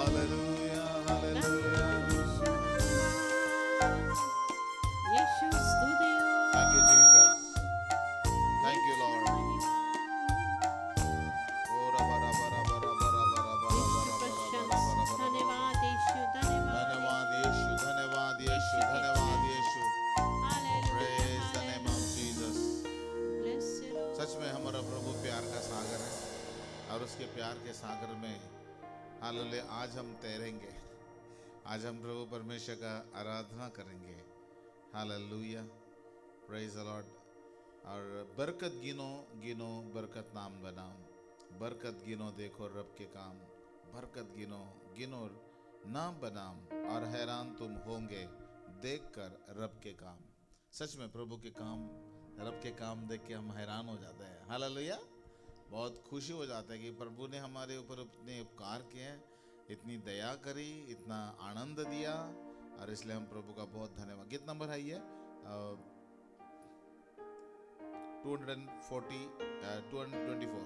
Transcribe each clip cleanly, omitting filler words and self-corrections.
Hallelujah hallelujah. यीशु स्तुतियो। Thank you Jesus. Thank you Lord. ओरा बरा बरा बरा बरा बरा बरा यीशु बरा प्रशंस। बरा बरा। धन्यवाद यीशु, धन्यवाद यीशु, धन्यवाद यीशु, धन्यवाद यीशु। Praise the name of Jesus. Bless you Lord. सच में हमारा प्रभु प्यार का सागर है और उसके प्यार के सागर में हालेलुया आज हम तैरेंगे। आज हम प्रभु परमेश्वर का आराधना करेंगे। Hallelujah, praise the Lord. और बरकत गिनो गिनो बरकत नाम बनाओ, बरकत गिनो देखो रब के काम, बरकत गिनो गिनो नाम बनाम और हैरान तुम होंगे देखकर रब के काम। सच में प्रभु के काम, रब के काम देख के हम हैरान हो जाते हैं। हालेलुया, बहुत खुशी हो जाता है कि प्रभु ने हमारे ऊपर इतने उपकार किए हैं, इतनी दया करी, इतना आनंद दिया, और इसलिए हम प्रभु का बहुत धन्यवाद। गीत नंबर है ये 224 424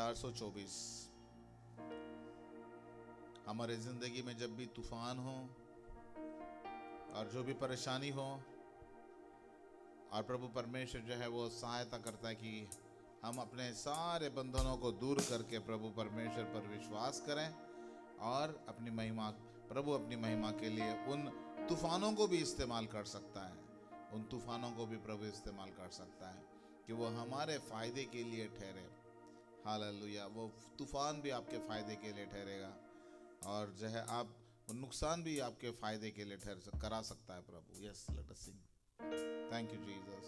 424। हमारे जिंदगी में जब भी तूफान हो और जो भी परेशानी हो, और प्रभु परमेश्वर जो है वो सहायता करता है कि हम अपने सारे बंधनों को दूर करके प्रभु परमेश्वर पर विश्वास करें और अपनी महिमा, प्रभु अपनी महिमा के लिए उन तूफानों को भी इस्तेमाल कर सकता है। उन तूफानों को भी प्रभु इस्तेमाल कर सकता है कि वो हमारे फायदे के लिए ठहरे। हालेलुया, वो तूफान भी आपके फायदे के लिए ठहरेगा और जो है आप नुकसान भी आपके फायदे के लिए करा सकता है प्रभु। Yes, let us sing. Thank you Jesus.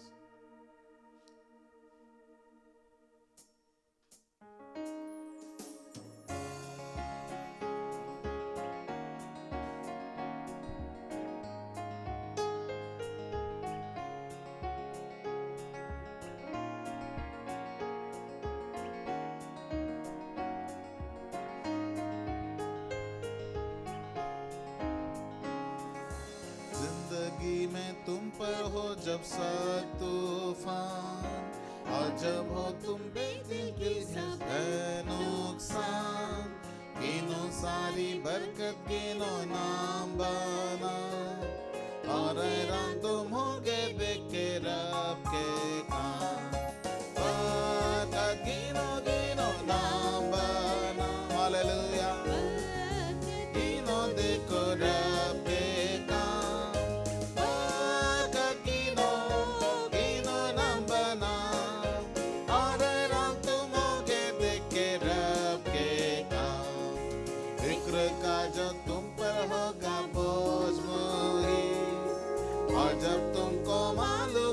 जिंदगी में तुम पर हो जब सा तूफान, और जब हो तुम बेदिल सब है नुकसान, गिनो सारी बरकत गिनो नाम बना, और हैरान तुम होगे देख के रब के काम। बरकत गिनो गिनो नाम बना, हालेलुया, गिनो देखो रब के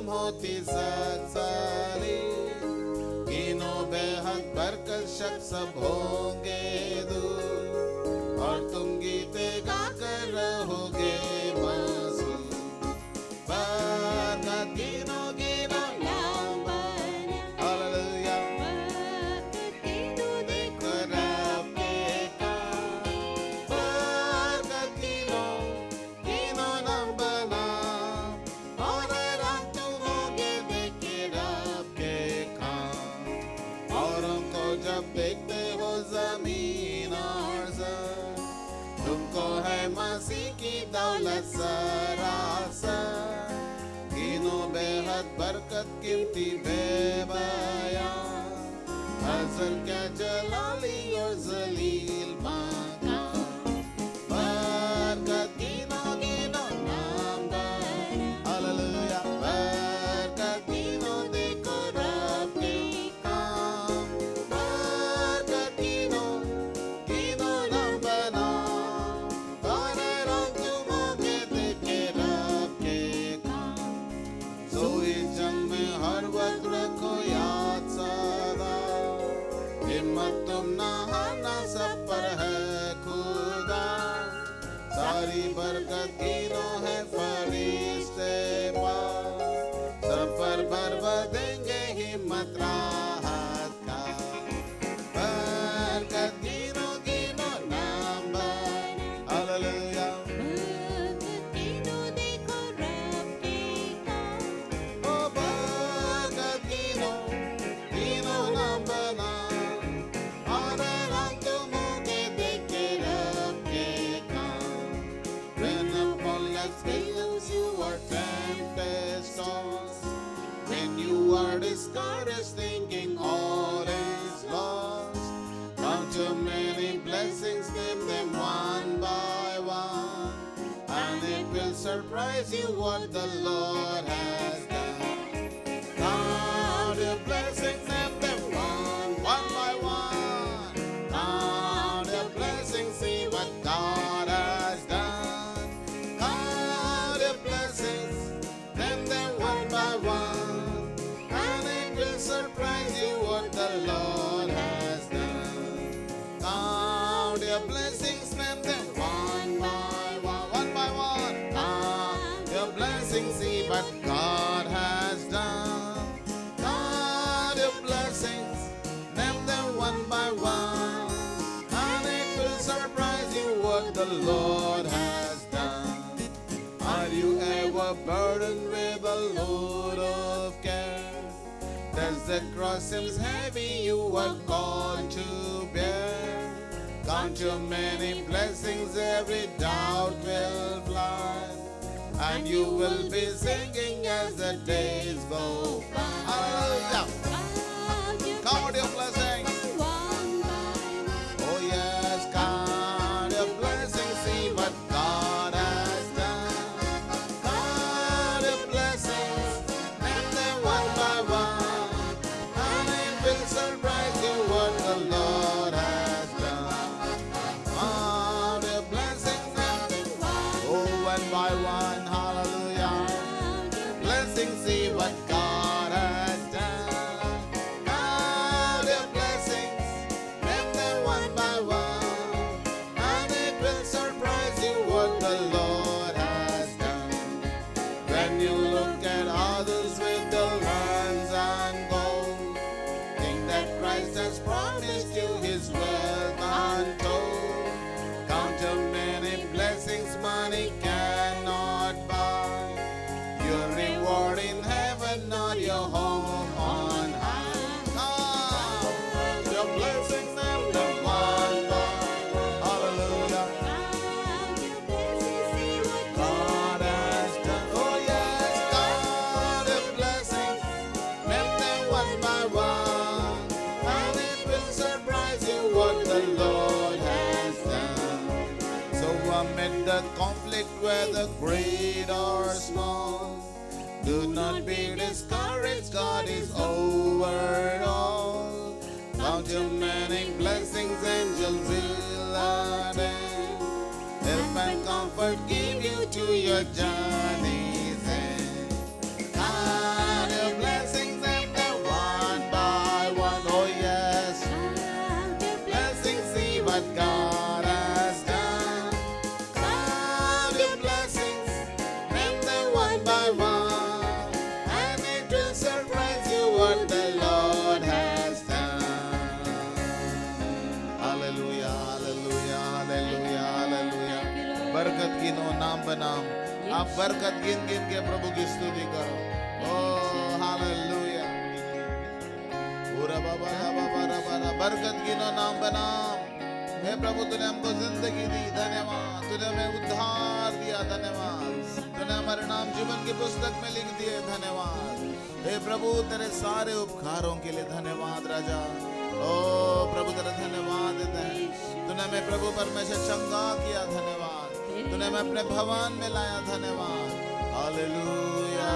होती सच्चाई, गिनो बेहद बरकत शक सब होंगे दूर, और तुम गीते गाकर रहोगे मसूर। बरकत गिनो गिनो नाम बना, हालेलुया, बरकत गिनो देखो रब के काम। बरकत गिनो गिनो नाम बना, जब देखते हो जमीन और ज़मीन, तुमको है मसीह की दौलत सरासर, गिनो बेहद बरकत कीमती बेबयान, अज़ल क्या जलाली और जलील मकान। बरकत गिनो गिनो नाम बना, हालेलुया, बरकत गिनो देखो रब के तुम ना हारना, सब पर है खुदा, सारी बरकत गिनो है फरिश्ते पास, सब पर भर देंगे हिम्मत राहत का। बरकत गिनो गिनो नाम बना, हालेलुया, बरकत गिनो देखो रब के काम। ओ बरकत गिनो गिनो नाम बना, what the Lord has done. Count your blessings, name them one by one. Count your blessings, see what God has done. Count your blessings, name them one by one. And it will surprise you what the Lord has done. Count your blessings, name them one by one. One by one. Count your blessings, see what God has done. Count your blessings, name them one by one. And it will surprise you what the Lord has done. Are you ever burdened with a load of care? Does the cross seems heavy you are called to bear? Count your many blessings, every doubt will fly, and you will be singing as the days go by. Hallelujah! Count your blessings. Oh yes, count your blessings, see what God has done. Count your blessings, name them one by one, and it will surprise you what the Lord has done. Count your blessings, name them one by one, hallelujah. Blessings, see what God has done. Count your blessings, name them one by one, and it will surprise you what the Lord has done. When you look at others with the lands and gold, think that Christ has promised you his wealth untold. Count your many blessings money cannot buy, your reward in heaven, not your home on high. Count your blessings, name them one by one. Hallelujah. God has done. Oh yes, count your blessings, name them one by one, and it will surprise you what the Lord has done. So amid the conflict, whether great or small, do not be discouraged, God is over all. Count your many blessings, angels will attend. Help and comfort give you to your journey's end. Count your blessings, name them one by one. Oh yes, blessings, see what God has done. Count your blessings, name them one by one, and it will surprise you what the Lord has done. Hallelujah, hallelujah, hallelujah, hallelujah. बरकत गिनो नाम बनाम, आप बरकत गिन गिन के प्रभु की स्तुति करो. Oh hallelujah. पूरा बाबा बाबा बाबा बरकत गिनो नाम बनाम. हे प्रभु तूने हमको जिंदगी दी, धन्यवाद. तूने हमें उद्धार दिया, धन्यवाद. तूने हमारे नाम जीवन की पुस्तक में लिख दिए, धन्यवाद. हे प्रभु तेरे सारे उपकारों के लिए धन्यवाद राजा. ओ प्रभु तेरा धन्यवाद देते हैं. तूने हमें प्रभु परमेश्वर चंगा किया, धन्यवाद. तूने हमें अपने भवन में लाया, धन्यवाद. Hallelujah.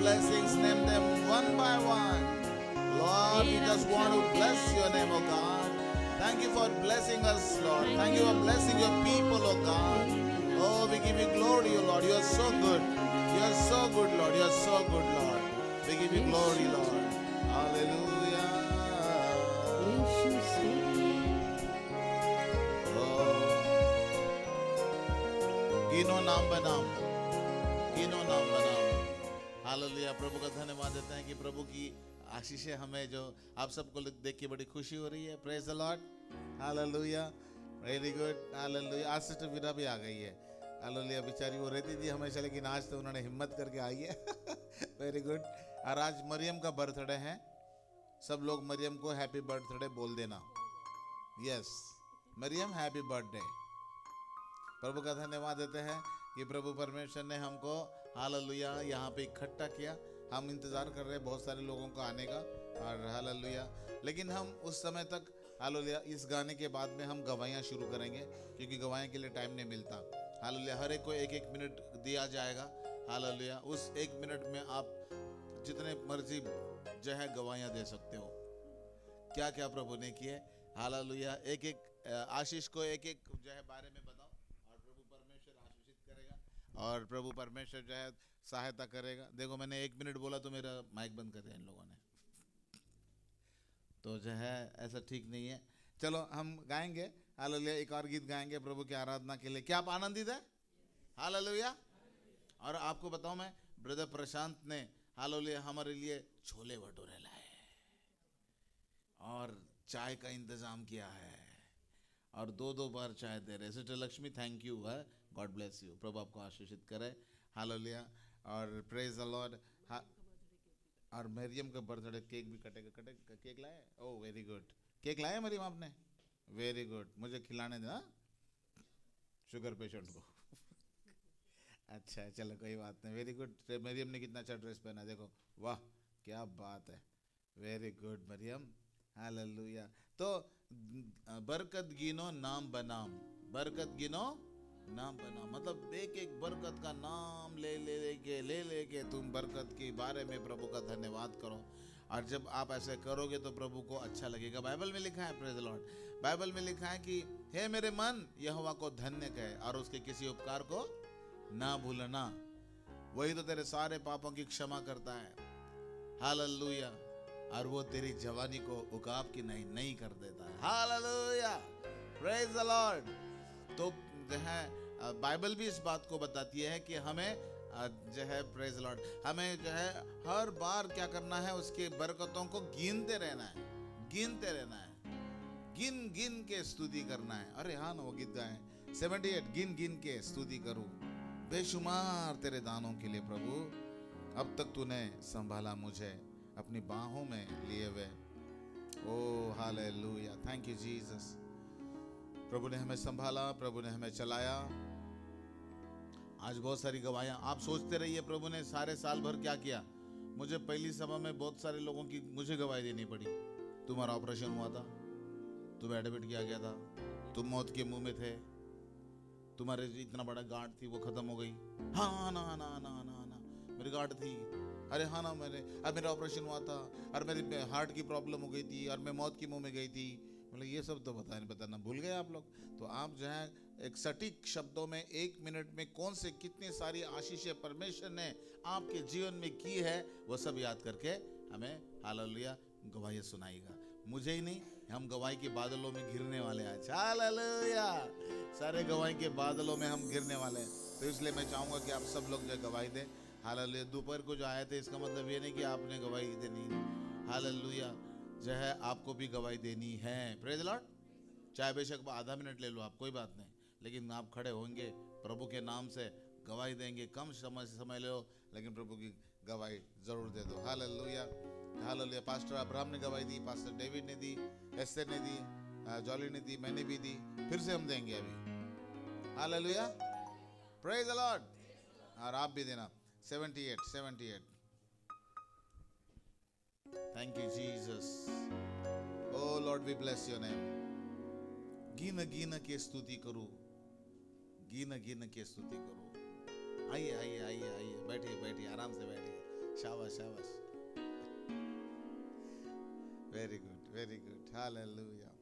Blessings, name them one by one. Lord, we just want to bless your name, oh God. Thank you for blessing us, Lord. Thank you for blessing your people, oh God. Oh, we give you glory, oh Lord. You are so good. You are so good, Lord. You are so good, Lord. We give you glory, Lord. Hallelujah. Oh. गिनो नाम बनाम, गिनो नाम बनाम. Hallelujah. प्रभु का धन्यवाद देते हैं कि प्रभु की आशीषें हमें जो आप सबको देख के बड़ी खुशी हो रही है. Praise the Lord. Hallelujah. Very good. Hallelujah. आज सिस्टर वीरा भी आ गई है. हालेलुया. बेचारी वो रहती थी हमेशा, लेकिन आज तो उन्होंने हिम्मत करके आई है. Very good. और आज मरियम का बर्थडे है. सब लोग मरियम को हैप्पी बर्थडे बोल देना. Yes Mariam, happy birthday. प्रभु का धन्यवाद देते हैं कि प्रभु परमेश्वर ने हमको हालेलुया यहाँ पे इकट्ठा किया. हम इंतज़ार कर रहे हैं बहुत सारे लोगों का आने का, और हालेलुया। लेकिन हम उस समय तक हालेलुया इस गाने के बाद में हम गवाहियाँ शुरू करेंगे, क्योंकि गवाही के लिए टाइम नहीं मिलता। हालेलुया, हर एक को एक एक मिनट दिया जाएगा। हालेलुया, उस एक मिनट में आप जितने मर्जी जो है गवाहियाँ दे सकते हो, क्या क्या प्रभु ने किए। हालेलुया, एक एक आशीष को एक एक जो है बारे में बताओ, और प्रभु परमेश्वर आशीषित करेगा, और प्रभु परमेश्वर जो है सहायता करेगा। देखो मैंने 1 मिनट बोला तो मेरा माइक बंद कर दिया इन लोगों ने, तो जो है ऐसा ठीक नहीं है। चलो हम गाएंगे हालेलुया, एक और गीत गाएंगे प्रभु की आराधना के लिए। क्या आप आनंदित है? हालेलुया। और आपको बताऊं, मैं ब्रदर प्रशांत ने हालेलुया हमारे लिए छोले भटूरे लाए और चाय का इंतजाम किया है, और 2-2 बार चाय दे रहे। सिस्टर लक्ष्मी थैंक यू है, गॉड ब्लेस यू, प्रभु आपको आशीषित करे। हालेलुया, और प्रेज द लॉर्ड। और मरियम का बर्थडे केक भी कटेगा। केक लाए? ओह वेरी गुड, केक लाए मरियम आपने? वेरी गुड, मुझे खिलाने देना, शुगर पेशेंट को। अच्छा चलो कोई बात नहीं, वेरी गुड। मरियम ने कितना अच्छा ड्रेस पहना, देखो, वाह क्या बात है, वेरी गुड मरियम। हालेलुया। तो बरकत गिनो नाम बनाम, बरकत गिनो नाम बनाम, मतलब एक एक बरकत का नाम ले के तुम बरकत के बारे में प्रभु का धन्यवाद करो। और जब आप ऐसे करोगे तो प्रभु को अच्छा लगेगा। बाइबल में लिखा है, प्रेज द लॉर्ड, बाइबल में लिखा है कि हे मेरे मन यहोवा को धन्य कहे और उसके किसी उपकार को ना भूलना, वही तो तेरे सारे पापों की क्षमा करता है। हालेलुया, और वो तेरी जवानी को उकाब की नहीं कर देता है। Hallelujah, praise the Lord. तो जो है बाइबल भी इस बात को बताती है कि हमें जो है प्रेज लॉर्ड, हमें जो है हर बार क्या करना है, उसके बरकतों को गिनते रहना है, गिनते रहना है, गिन गिन के स्तुति करना है। अरे हाँ ना, वो गीत गाए 78, गिन गिन के स्तुति करूं बेशुमार तेरे दानों के लिए प्रभु, अब तक तूने संभाला मुझे अपनी बाहों में लिए हुए। ओ हालेलुया, थैंक यू जीसस। प्रभु ने हमें संभाला, प्रभु ने हमें चलाया। आज बहुत सारी गवाहियां, आप सोचते रहिए प्रभु ने सारे साल भर क्या किया। मुझे पहली सभा में बहुत सारे लोगों की मुझे गवाही देनी पड़ी। तुम्हारा ऑपरेशन हुआ था, तुम एडमिट किया गया था, तुम मौत के मुंह में थे, तुम्हारे इतना बड़ा गांठ थी वो खत्म हो गई। हाँ ना ना ना ना ना, मेरी गांठ थी, अरे हाँ ना, अब मेरा ऑपरेशन हुआ था, और मेरी हार्ट की प्रॉब्लम हो गई थी, और मैं मौत के मुंह में गई थी। मतलब ये सब तो बताना भूल गए आप लोग। तो आप जो है एक सटीक शब्दों में 1 मिनट में कौन से कितनी सारी आशीषें परमेश्वर ने आपके जीवन में की है, वो सब याद करके हमें हालेलुया गवाही सुनाएगा। मुझे ही नहीं, हम गवाही के बादलों में घिरने वाले हैं आज। हालेलुया, सारे गवाही के बादलों में हम गिरने वाले हैं। तो इसलिए मैं चाहूँगा कि आप सब लोग जो गवाही दें। हालेलुया, दोपहर को जो आए थे इसका मतलब ये नहीं कि आपने गवाही देनी, हालेलुया जो है आपको भी गवाही देनी है। Praise the Lord. चाहे बेशक आधा मिनट ले लो आप, कोई बात नहीं, लेकिन आप खड़े होंगे प्रभु के नाम से गवाही देंगे। कम समय ले लो, लेकिन प्रभु की गवाही जरूर दे दो। Hallelujah, hallelujah. पास्टर अब्राहम ने गवाही दी, पास्टर डेविड ने दी, एस्टर ने दी, जॉली ने दी, मैंने भी दी, फिर से हम देंगे अभी। Hallelujah, praise the Lord. और आप भी देना। 78। Thank you Jesus. Oh Lord, we bless your name. गिन गिन के स्तुति करूं, गिन गिन के स्तुति करूं। आइए आइए आइए आइए, बैठिए बैठिए, आराम से बैठिए। शाबाश शाबाश, very good very good. Hallelujah.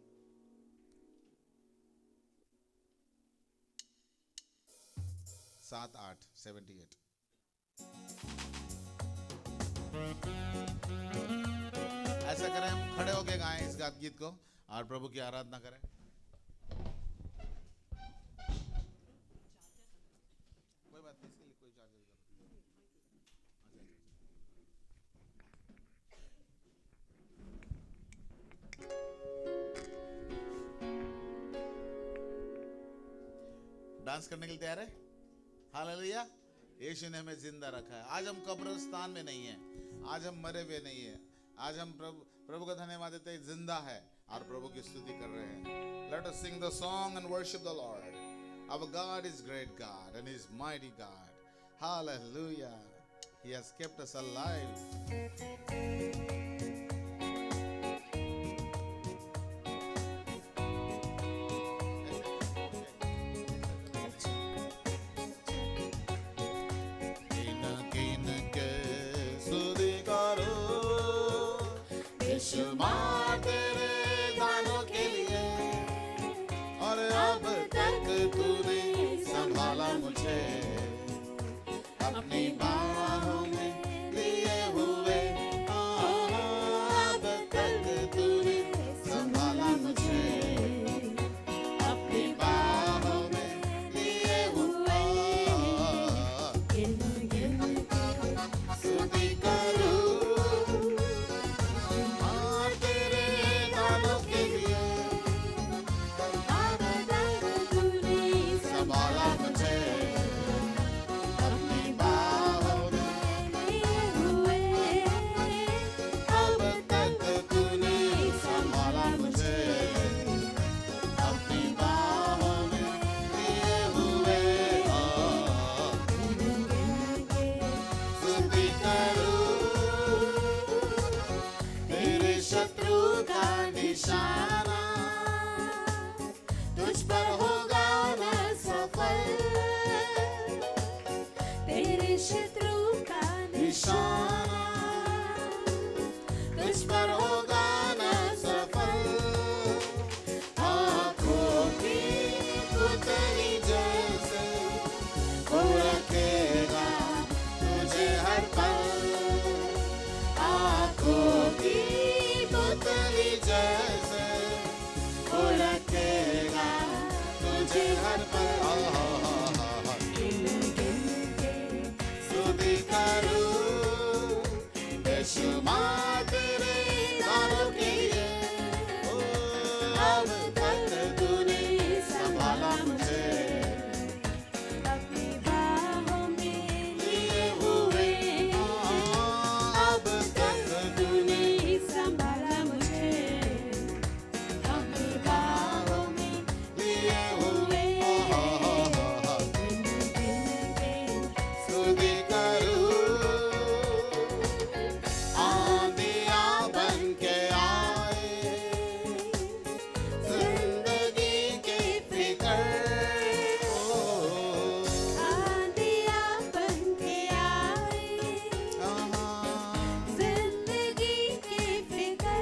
सात 8 78। ऐसा करें, हम खड़े होके गाएं इस गीत को और प्रभु की आराधना करें। कोई बात नहीं, इसके लिए कोई चार्जर डांस करने के लिए तैयार है? हालेलुया। यीशु ने हमें जिंदा रखा है। आज हम कब्रिस्तान में नहीं है, आज हम मरे हुए नहीं है, आज हम प्रभु का धन्यवाद देते हैं, जिंदा है और प्रभु की स्तुति कर रहे हैं। Let us sing the song and worship the Lord. Our God is great God and He is mighty God. Hallelujah. He has kept us alive. कीन कीन के स्तुति करो बेशुमार तेरे दानों के लिए, और अब तक तूने संभाला मुझे अपनी बाहों में लिए हुए। अब तक तूने संभाला मुझे अपनी बाहों में लिए हुए। स्तुति करूं और तेरे दानों के लिए, संभाला मुझे अपनी बाहों में लिए हुए। अब तक तूने संभाला मुझे अपनी बाहों में लिए हुए। स्तुति करूं तेरे शत्रु का निशाना, तुझ पर होगा न सफल। तेरे शत्रु का निशाना तुझ पर होगा न सफल। आँखों की पुतली जैसे वो रखेगा तुझे हर पल। आँखों की पुतली जैसे वो रखेगा तुझे हर पल। स्तुति करूं बेशुमार तेरे दानों के लिए, अब तक तूने संभाला मुझे अपनी बाहों में लिए हुए। अब तक तूने संभाला मुझे अपनी बाहों में लिए हुए। स्तुति करूं आंधियाँ बन के आए, जिंदगी की फिक्र। आंधियाँ बन के आए, जिंदगी की फिक्र।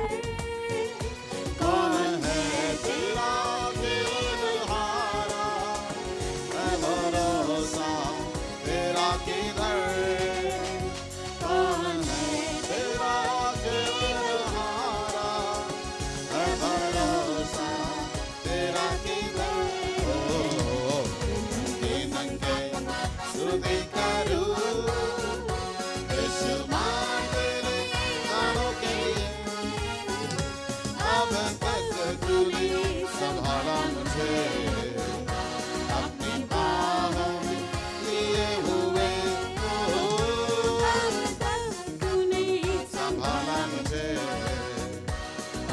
कौन है तेरा दिलहारा, मैं भरोसा तेरा किधर। कौन है तेरा दिलहारा, मैं भरोसा तेरा किधर। नंगे स्तुति करूं बेशुमार तेरे दानों के लिए, अब तक तूने संभाला मुझे अपनी बाहों में लिए हुए। अब तक तूने संभाला मुझे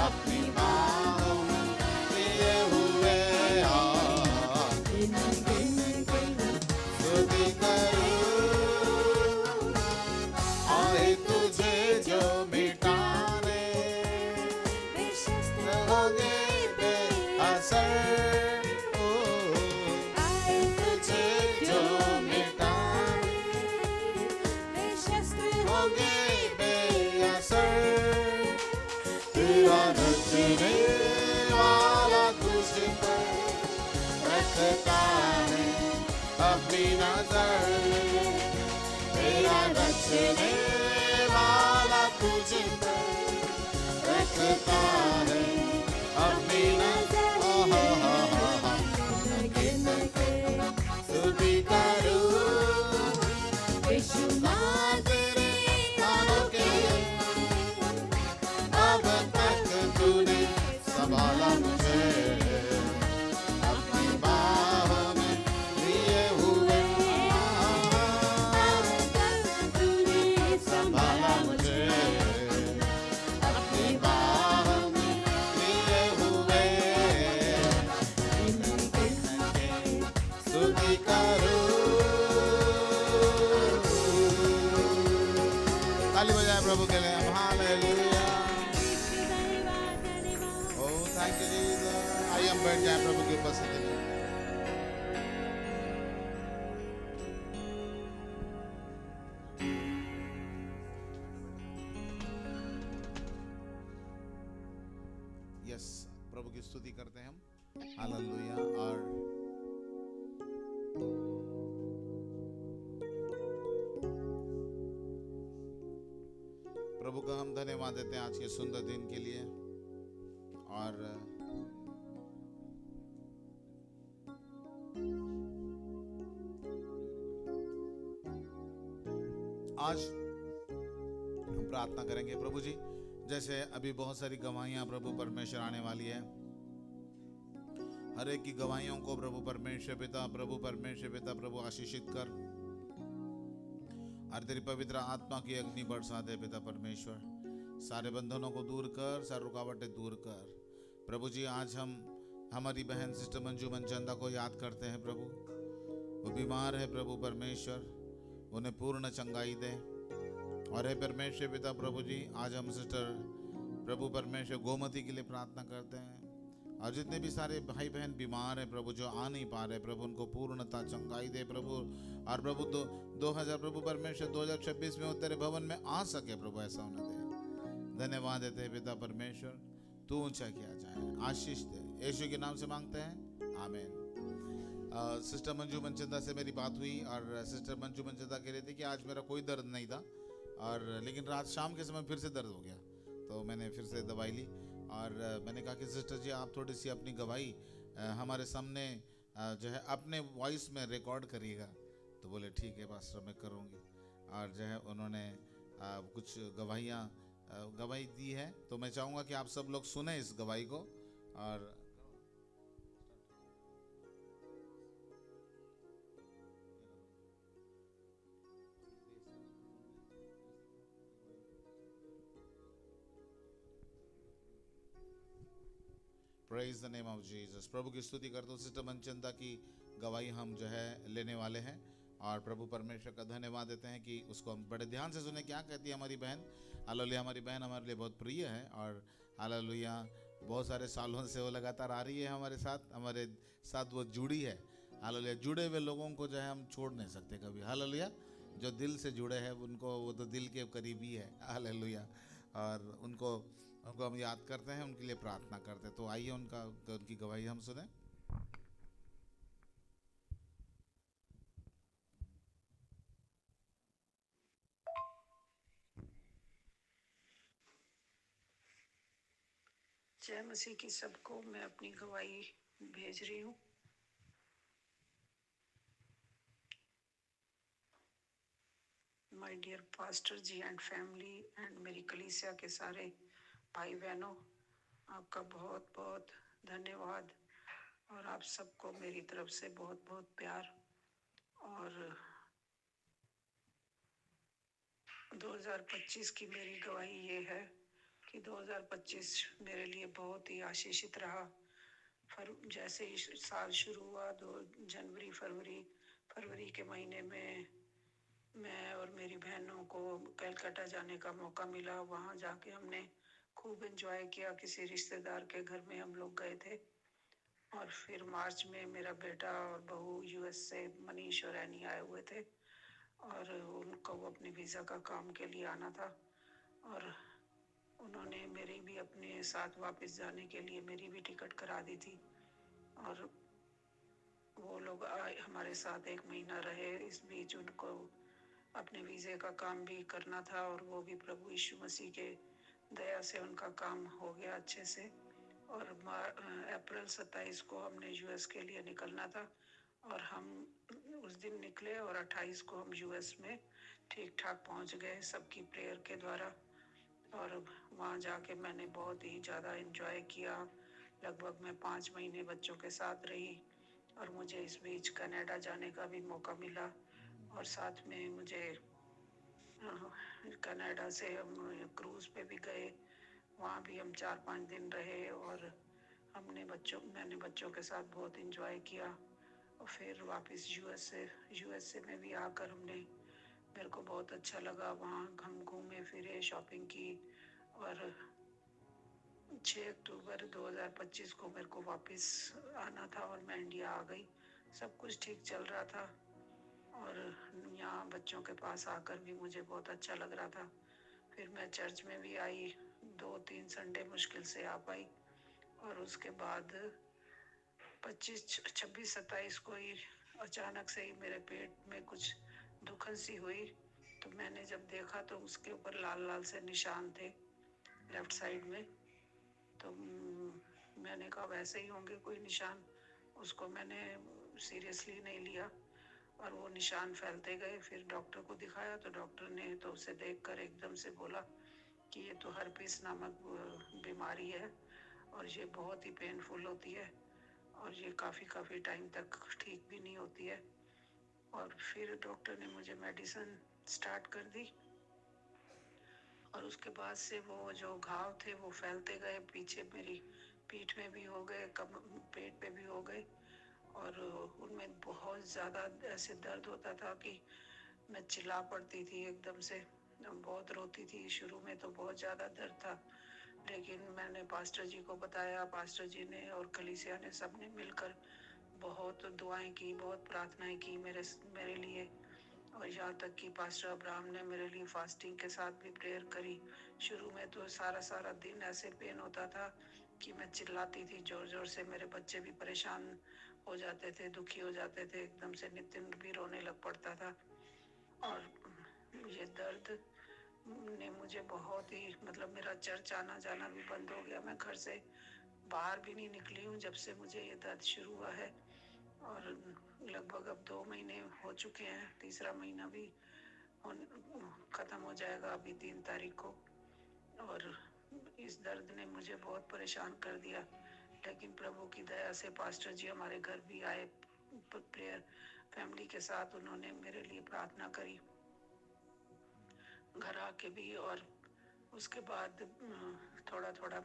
अपनी बाहों में लिए हुए। स्तुति करूं आए तुझे जो मिटाने, बेशस्त्र होंगे बेअसर। आए तुझे जो मिटाने, बेशस्त्र होंगे बेअसर। तेरा रचने वाला तुझ पर रखता है अपनी नजर। तेरा रचने वाला तुझ पर रखता है अपनी नजर। स्तुति करूं बेशुमार तेरे दानों के लिए, अब तक तूने संभाला मुझे अपनी बाहों में लिए हुए। अब तक तूने संभाला मुझे अपनी बाहों में लिए हुए। स्तुति करूं प्रभु के लिए हम हालेलुया। यीशु धन्यवाद धन्यवाद। Oh thank you Jesus. आइए हम बैठ जाएं प्रभु की उपस्थिति में। यस, प्रभु की स्तुति करते हैं हम हालेलुया। और प्रभु का हम धन्यवाद देते हैं आज के सुंदर दिन के लिए। और आज हम प्रार्थना करेंगे प्रभु जी, जैसे अभी बहुत सारी गवाहियां प्रभु परमेश्वर आने वाली है, हर एक की गवाहियों को प्रभु परमेश्वर पिता प्रभु आशीषित कर, और तेरी पवित्र आत्मा की अग्नि बरसा दे पिता परमेश्वर। सारे बंधनों को दूर कर, सारी रुकावटें दूर कर प्रभु जी। आज हम हमारी बहन सिस्टर मंजू मनचंदा को याद करते हैं प्रभु। वो बीमार है प्रभु परमेश्वर, उन्हें पूर्ण चंगाई दे। और हे परमेश्वर पिता प्रभु जी, आज हम सिस्टर प्रभु परमेश्वर गोमती के लिए प्रार्थना करते हैं। और जितने भी सारे भाई बहन बीमार हैं प्रभु, जो आ नहीं पा रहे प्रभु, उनको पूर्णता चंगाई दे प्रभु। और प्रभु 2000 प्रभु परमेश्वर 2026 में वो तेरे भवन में आ सके प्रभु, ऐसा उन्हें दे। धन्यवाद देते हैं पिता परमेश्वर, तू ऊंचा किया जाए, आशीष दे, यीशु के नाम से मांगते हैं, आमीन। सिस्टर मंजू मनचंदा से मेरी बात हुई और सिस्टर मंजू मनचंदा कह रही थी कि आज मेरा कोई दर्द नहीं था, और लेकिन रात शाम के समय फिर से दर्द हो गया, तो मैंने फिर से दवाई ली। और मैंने कहा कि सिस्टर जी आप थोड़ी सी अपनी गवाही हमारे सामने जो है अपने वॉइस में रिकॉर्ड करिएगा। तो बोले ठीक है पास्टर, मैं करूँगी। और जो है उन्होंने कुछ गवाही दी है, तो मैं चाहूँगा कि आप सब लोग सुने इस गवाही को। और praise the name of Jesus. प्रभु की स्तुति कर दो। सिस्टर मनचंदा की गवाही हम जो है लेने वाले हैं, और प्रभु परमेश्वर का धन्यवाद देते हैं कि उसको हम बड़े ध्यान से सुने क्या कहती है हमारी बहन। हालेलुया, हमारी बहन हमारे लिए बहुत प्रिय है, और हालेलुया बहुत सारे सालों से वो लगातार आ रही है हमारे साथ वो जुड़ी है। हालेलुया, जुड़े हुए लोगों को जो है हम छोड़ नहीं सकते कभी। हालेलुया, जो दिल से जुड़े हैं उनको, वो तो दिल के करीबी है। हालेलुया, और उनको हम याद करते हैं, उनके लिए प्रार्थना करते हैं। तो आइए उनकी गवाही हम सुने। जय मसीह की सबको मैं अपनी गवाही भेज रही हूँ। My dear pastor ji and family and मेरी कलीसिया के सारे भाई बहनों, आपका बहुत बहुत धन्यवाद, और आप सबको मेरी तरफ से बहुत बहुत प्यार। और 2025 की मेरी गवाही ये है कि 2025 मेरे लिए बहुत ही आशीषित रहा। जैसे ही साल शुरू हुआ, 2 जनवरी फरवरी के महीने में मैं और मेरी बहनों को कलकत्ता जाने का मौका मिला। वहाँ जाके हमने खूब एंजॉय किया। किसी रिश्तेदार के घर में हम लोग गए थे। और फिर मार्च में मेरा बेटा और बहू यूएस से मनीष और एनी आए हुए थे, और उनको अपने वीज़ा का काम के लिए आना था, और उन्होंने मेरी भी अपने साथ वापस जाने के लिए मेरी भी टिकट करा दी थी। और वो लोग हमारे साथ 1 महीना रहे। इस बीच उनको अपने वीज़े का काम भी करना था, और वो भी प्रभु यीशु मसीह के दया से उनका काम हो गया अच्छे से। और अप्रैल 27 को हमने यूएस के लिए निकलना था, और हम उस दिन निकले, और 28 को हम यूएस में ठीक ठाक पहुंच गए सबकी प्रेयर के द्वारा। और वहाँ जाके मैंने बहुत ही ज़्यादा एंजॉय किया। लगभग मैं 5 महीने बच्चों के साथ रही, और मुझे इस बीच कनाडा जाने का भी मौका मिला। और साथ में मुझे कनाडा से हम क्रूज़ पे भी गए, वहाँ भी हम 4-5 दिन रहे, और मैंने बच्चों के साथ बहुत एंजॉय किया। और फिर वापस यूएसए में भी आकर हमने मेरे को बहुत अच्छा लगा। वहाँ हम घूमे फिरे, शॉपिंग की, और 6 अक्टूबर 2025 को मेरे को वापस आना था और मैं इंडिया आ गई। सब कुछ ठीक चल रहा था और यहाँ बच्चों के पास आकर भी मुझे बहुत अच्छा लग रहा था। फिर मैं चर्च में भी आई, 2-3 संडे मुश्किल से आ पाई, और उसके बाद 25, 26, 27 को ही अचानक से ही मेरे पेट में कुछ दुखन सी हुई। तो मैंने जब देखा तो उसके ऊपर लाल लाल से निशान थे लेफ्ट साइड में। तो मैंने कहा वैसे ही होंगे कोई निशान। उसको मैंने सीरियसली नहीं लिया और वो निशान फैलते गए। फिर डॉक्टर को दिखाया तो डॉक्टर ने तो उसे देखकर एकदम से बोला कि ये तो हर्पीस नामक बीमारी है और ये बहुत ही पेनफुल होती है और ये काफ़ी टाइम तक ठीक भी नहीं होती है। और फिर डॉक्टर ने मुझे मेडिसिन स्टार्ट कर दी और उसके बाद से वो जो घाव थे वो फैलते गए, पीछे मेरी पीठ में भी हो गए, कम पेट पे भी हो गए, और उनमें बहुत ज़्यादा ऐसे दर्द होता था कि मैं चिल्ला पड़ती थी एकदम से, बहुत रोती थी। शुरू में तो बहुत ज़्यादा दर्द था, लेकिन मैंने पास्टर जी को बताया, पास्टर जी ने और कलीसिया ने सब ने मिलकर बहुत दुआएं की, बहुत प्रार्थनाएं की मेरे लिए। और यहाँ तक कि पास्टर अब्राहम ने मेरे लिए फास्टिंग के साथ भी प्रेयर करी। शुरू में तो सारा दिन ऐसे पेन होता था कि मैं चिल्लाती थी जोर जोर से। मेरे बच्चे भी परेशान हो जाते थे, दुखी हो जाते थे, एकदम से नितिन भी रोने लग पड़ता था। और ये दर्द ने मुझे बहुत ही, मतलब मेरा चर्च आना जाना भी बंद हो गया। मैं घर से बाहर भी नहीं निकली हूँ जब से मुझे ये दर्द शुरू हुआ है। और लगभग अब 2 महीने हो चुके हैं, तीसरा महीना भी ख़त्म हो जाएगा अभी 3 तारीख को। और इस दर्द ने मुझे बहुत परेशान कर दिया, लेकिन प्रभु की दया से पास्टर जी हमारे घर भी आए प्रेयर फैमिली के साथ। उन्होंने मेरे लिए प्रार्थना करी घर आके भी, और उसके बाद थोड़ा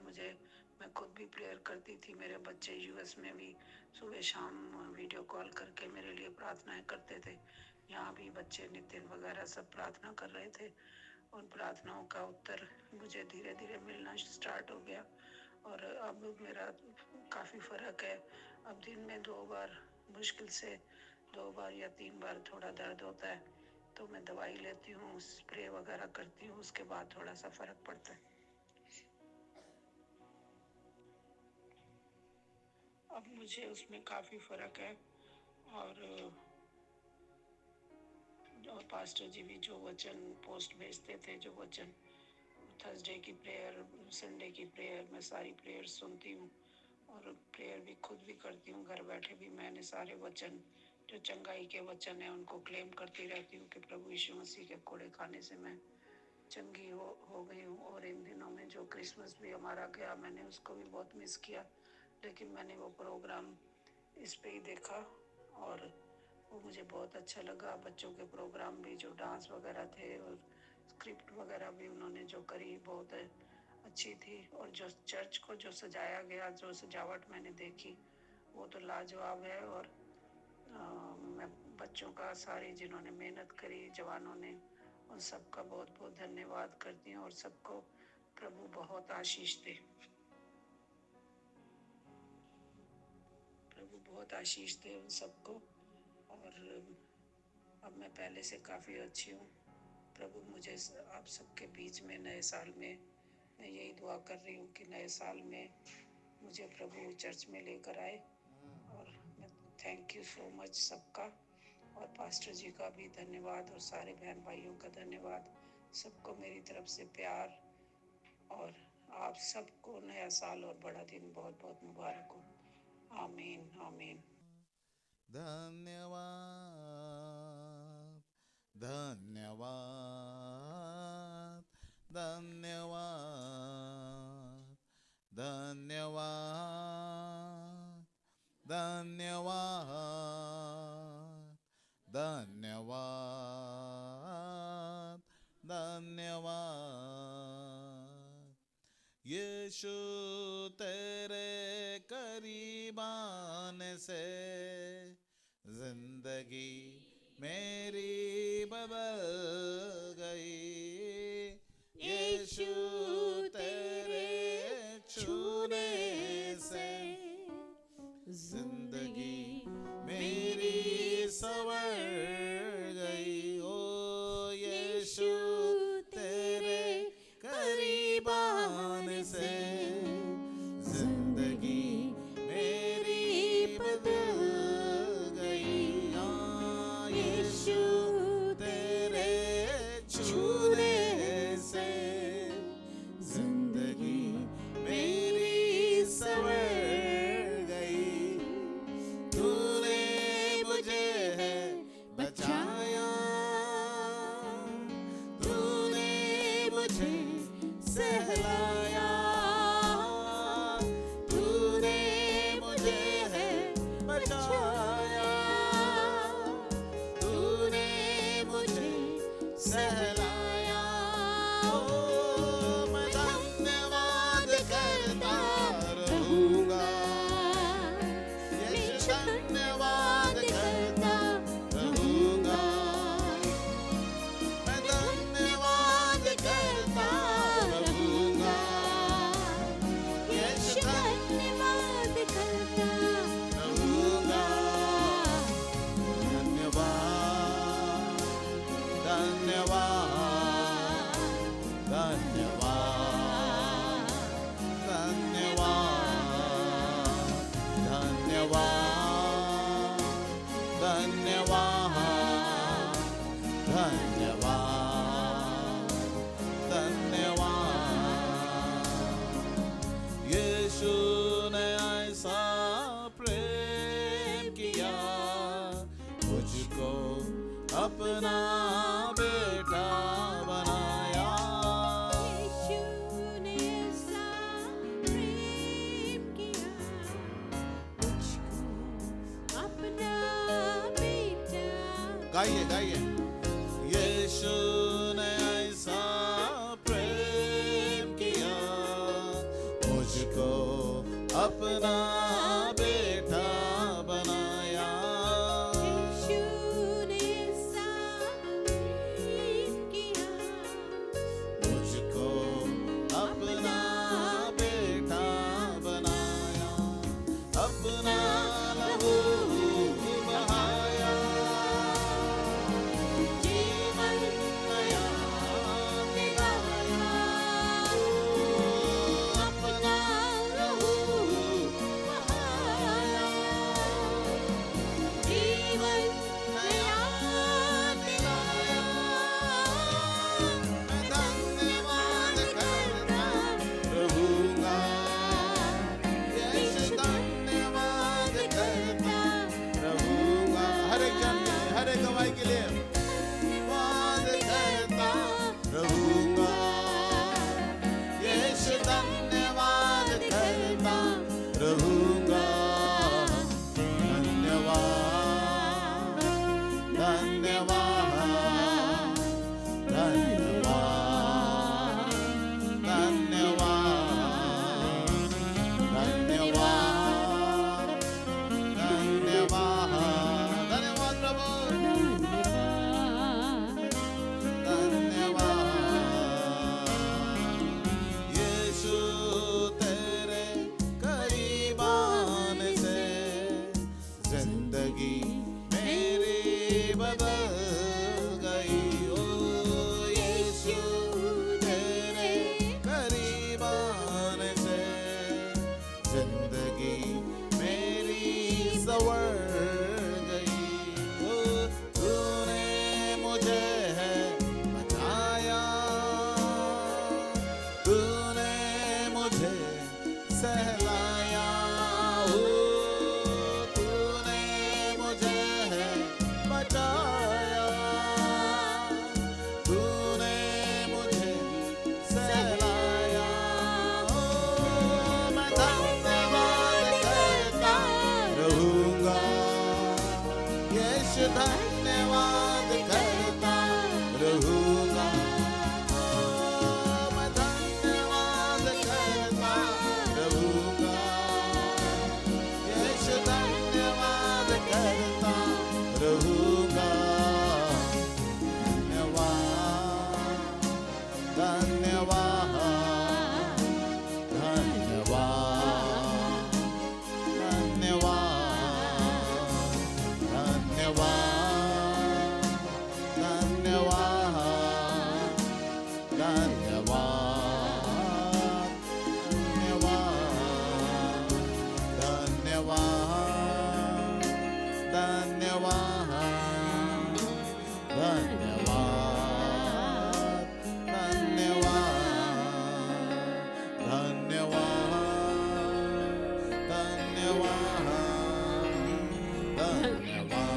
मैं खुद भी प्रेयर करती थी। मेरे बच्चे यूएस में भी सुबह शाम वीडियो कॉल करके मेरे लिए प्रार्थनाएं करते थे। यहाँ भी बच्चे नितिन वगैरह सब प्रार्थना कर रहे थे। उन प्रार्थनाओं का उत्तर मुझे धीरे धीरे मिलना स्टार्ट हो गया और अब मेरा काफ़ी फ़र्क है। अब दिन में 2 बार, मुश्किल से 2 बार या 3 बार थोड़ा दर्द होता है, तो मैं दवाई लेती हूँ, स्प्रे वगैरह करती हूँ, उसके बाद थोड़ा सा फ़र्क पड़ता है। अब मुझे उसमें काफ़ी फ़र्क है। और पास्टर जी भी जो वचन पोस्ट भेजते थे, जो वचन थर्सडे की प्रेयर, संडे की प्रेयर, मैं सारी प्रेयर सुनती हूँ और प्रेयर भी खुद भी करती हूँ। घर बैठे भी मैंने सारे वचन जो चंगाई के वचन है उनको क्लेम करती रहती हूँ कि प्रभु यीशु मसीह के कोड़े खाने से मैं चंगी हो गई हूँ। और इन दिनों में जो क्रिसमस भी हमारा गया, मैंने उसको भी बहुत मिस किया, लेकिन मैंने वो प्रोग्राम इस पे ही देखा और वो मुझे बहुत अच्छा लगा। बच्चों के प्रोग्राम भी, जो डांस वगैरह थे और स्क्रिप्ट वगैरह भी उन्होंने जो करी, बहुत अच्छी थी। और जो चर्च को जो सजाया गया, जो सजावट मैंने देखी, वो तो लाजवाब है। और मैं बच्चों का, सारे जिन्होंने मेहनत करी, जवानों ने, उन सबका बहुत बहुत धन्यवाद करती हूँ। और सबको प्रभु बहुत आशीष दे, प्रभु बहुत आशीष दे उन सबको। और अब मैं पहले से काफ़ी अच्छी हूँ। प्रभु मुझे आप सबके बीच में नए साल में, मैं यही दुआ कर रही हूँ कि नए साल में मुझे प्रभु चर्च में लेकर आए। और मैं थैंक यू सो मच सबका, और पास्टर जी का भी धन्यवाद और सारे बहन भाइयों का धन्यवाद। सबको मेरी तरफ से प्यार, और आप सबको नया साल और बड़ा दिन बहुत बहुत मुबारक हो। आमीन आमीन। धन्यवाद, धन्यवाद, धन्यवाद, धन्यवाद, धन्यवाद, धन्यवाद, धन्यवाद। यीशु तेरे करीब आने से जिंदगी मेरी बदल धन्यवाद धन्यवाद यीशु ने ऐसा प्रेम किया मुझको अपना बेटा बनाया यीशु ने ऐसा प्रेम किया मुझको अपना बेटा गाइए गाइए यीशु ने ऐसा प्रेम किया मुझको अपना बेटा बनाया यीशु ने ऐसा प्रेम किया मुझको अपना बेटा बनाया अपना लहू बहाया जीवन नया दिलाया अपना लहू बहाया जीवन नया दिलाया मैं धन्यवाद करता रहूंगा यीशु धन्यवाद करता रहूंगा हर एक जन के लिए हर एक गवाही के लिए वाद करता रहूंगा यीशु धन्यवाद करता रहूंगा धन्यवाद धन्यवाद धन्यवाद धन्यवाद धन्यवाद धन्यवाद धन्यवाद प्रभु धन्यवाद यीशु तेरे करीब आने से जिंदगी मेरी बदल गई ओ यीशु तेरे करीब आने से जिंदगी मेरी संवर गई ओ तूने मुझे बचाया तूने मुझे सहलाया ओ तूने मुझे बचाया तूने मुझे सहलाया ओ मैं धन्यवाद करता रहूंगा यीशु धन्यवाद करता रहूंगा ओ मैं धन्यवाद करता रहूंगा यीशु धन्यवाद करता रहूंगा धन्यवाद धन्यवाद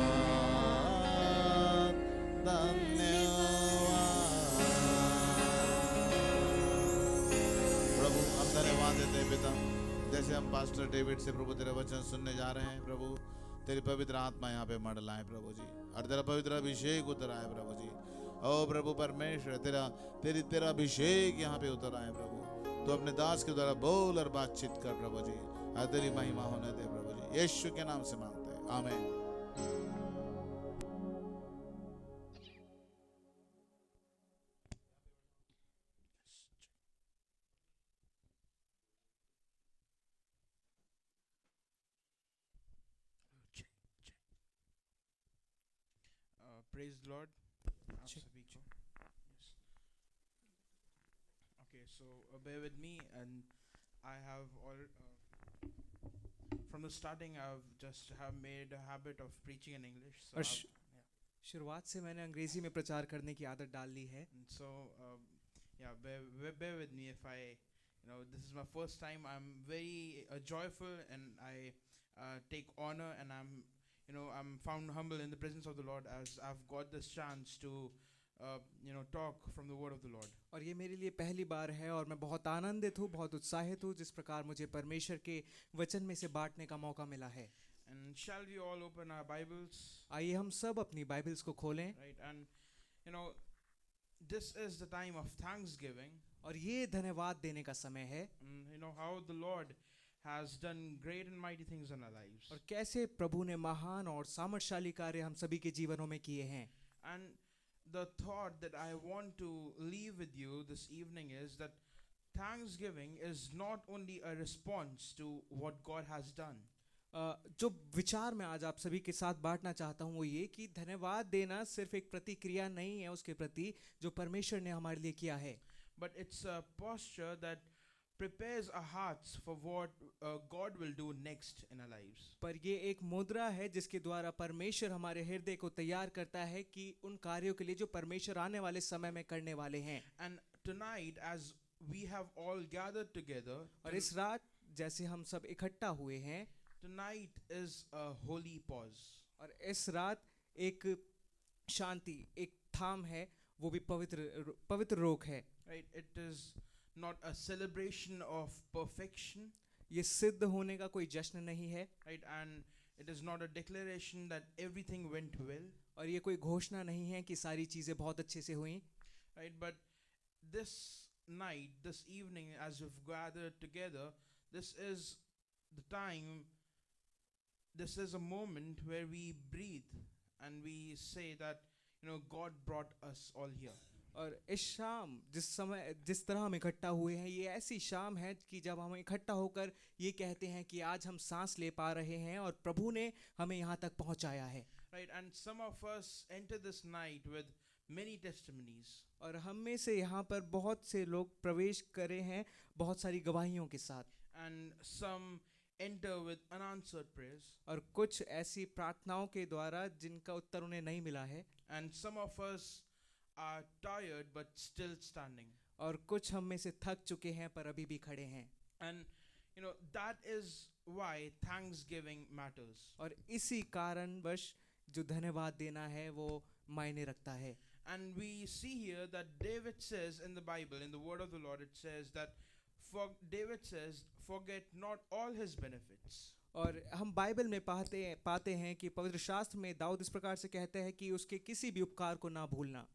धन्यवाद धन्यवाद प्रभु हम धन्यवाद देते हैं पिता जैसे हम पास्टर डेविड से प्रभु तेरे वचन सुनने जा रहे हैं प्रभु तेरी पवित्र आत्मा यहाँ पे मंडलाए प्रभु जी और तेरा पवित्र अभिषेक उतर आए प्रभु जी ओ प्रभु परमेश्वर तेरा अभिषेक यहाँ पे उतर आए प्रभु तो अपने दास के द्वारा बोल और बातचीत कर प्रभु जी और तेरी महिमा होने दे प्रभु जी यीशु के नाम से मांगते हैं आमीन प्रेज लॉर्ड आप सभी को yes. Okay, so bear with me, and I have all from the starting I've just have made a habit of preaching in English. So Arsh- yeah. शुरुआत से मैंने अंग्रेजी में प्रचार करने की आदत डाल ली है, And so, yeah, bear with me if this is my first time. I'm very joyful, and I take honor, and I'm found humble in the presence of the Lord as I've got this chance to, talk from the word of the Lord. और ये मेरे लिए पहली बार है और मैं बहुत आनंदित हूँ, बहुत उत्साहित हूँ जिस प्रकार मुझे परमेश्वर के वचन में से बांटने का मौका मिला है। And shall we all open our Bibles? आइए हम सब अपनी बाइबल्स को खोलें, Right, and this is the time of thanksgiving. और ये धन्यवाद देने का समय है, And you know how the Lord has done great and mighty things in our lives. और कैसे प्रभु ने महान और सामर्थशाली कार्य हम सभी के जीवनों में किए हैं। And the thought that I want to leave with you this evening is that thanksgiving is not only a response to what God has done, जो विचार मैं आज आप सभी के साथ बांटना चाहता हूँ वो ये कि धन्यवाद देना सिर्फ एक प्रतिक्रिया नहीं है उसके प्रति जो परमेश्वर ने हमारे लिए किया है, but it's a posture that prepares our hearts for what God will do next in our lives. पर ये एक मुद्रा है जिसके द्वारा परमेश्वर हमारे हृदय को तैयार करता है कि उन कार्यों के लिए जो परमेश्वर आने वाले समय में करने वाले हैं। And tonight, as we have all gathered together, और इस रात जैसे हम सब इकट्ठा हुए हैं, tonight is a holy pause. और इस रात एक शांति, एक थाम है, वो भी पवित्र रोक है। Right? It is not a celebration of perfection, ये सिद्ध होने का कोई जश्न नहीं है, right? And it is not a declaration that everything went well, और ये कोई घोषणा नहीं है कि सारी चीज़ें बहुत अच्छे से हुई, right? But this night, this evening, as we've gathered together, this is the time, this is a moment where we breathe and we say that, God brought us all here. और इस शाम जिस तरह हम इकट्ठा हुए हैं, ये ऐसी शाम है कि जब हम इकट्ठा होकर ये कहते हैं कि आज हम सांस ले पा रहे हैं और प्रभु ने हमें यहाँ तक पहुँचाया है। Right, and some of us enter this night with many testimonies. और हम में से यहाँ पर बहुत से लोग प्रवेश करे हैं बहुत सारी गवाहियों के साथ, And some enter with unanswered prayers. और कुछ ऐसी प्रार्थनाओं के द्वारा जिनका उत्तर उन्हें नहीं मिला है, And some of us are tired but still standing. और कुछ हम में से थक चुके हैं पर अभी भी खड़े हैं। And that is why thanksgiving matters. और इसी कारणवश जो धन्यवाद देना है वो मायने रखता है। And we see here that David says in the Bible, in the word of the Lord, it says that David says, forget not all his benefits. और हम बाइबल में पाते हैं कि पवित्र शास्त्र में दाऊद इस प्रकार से कहते हैं कि उसके किसी भी उपकार को ना भूलना।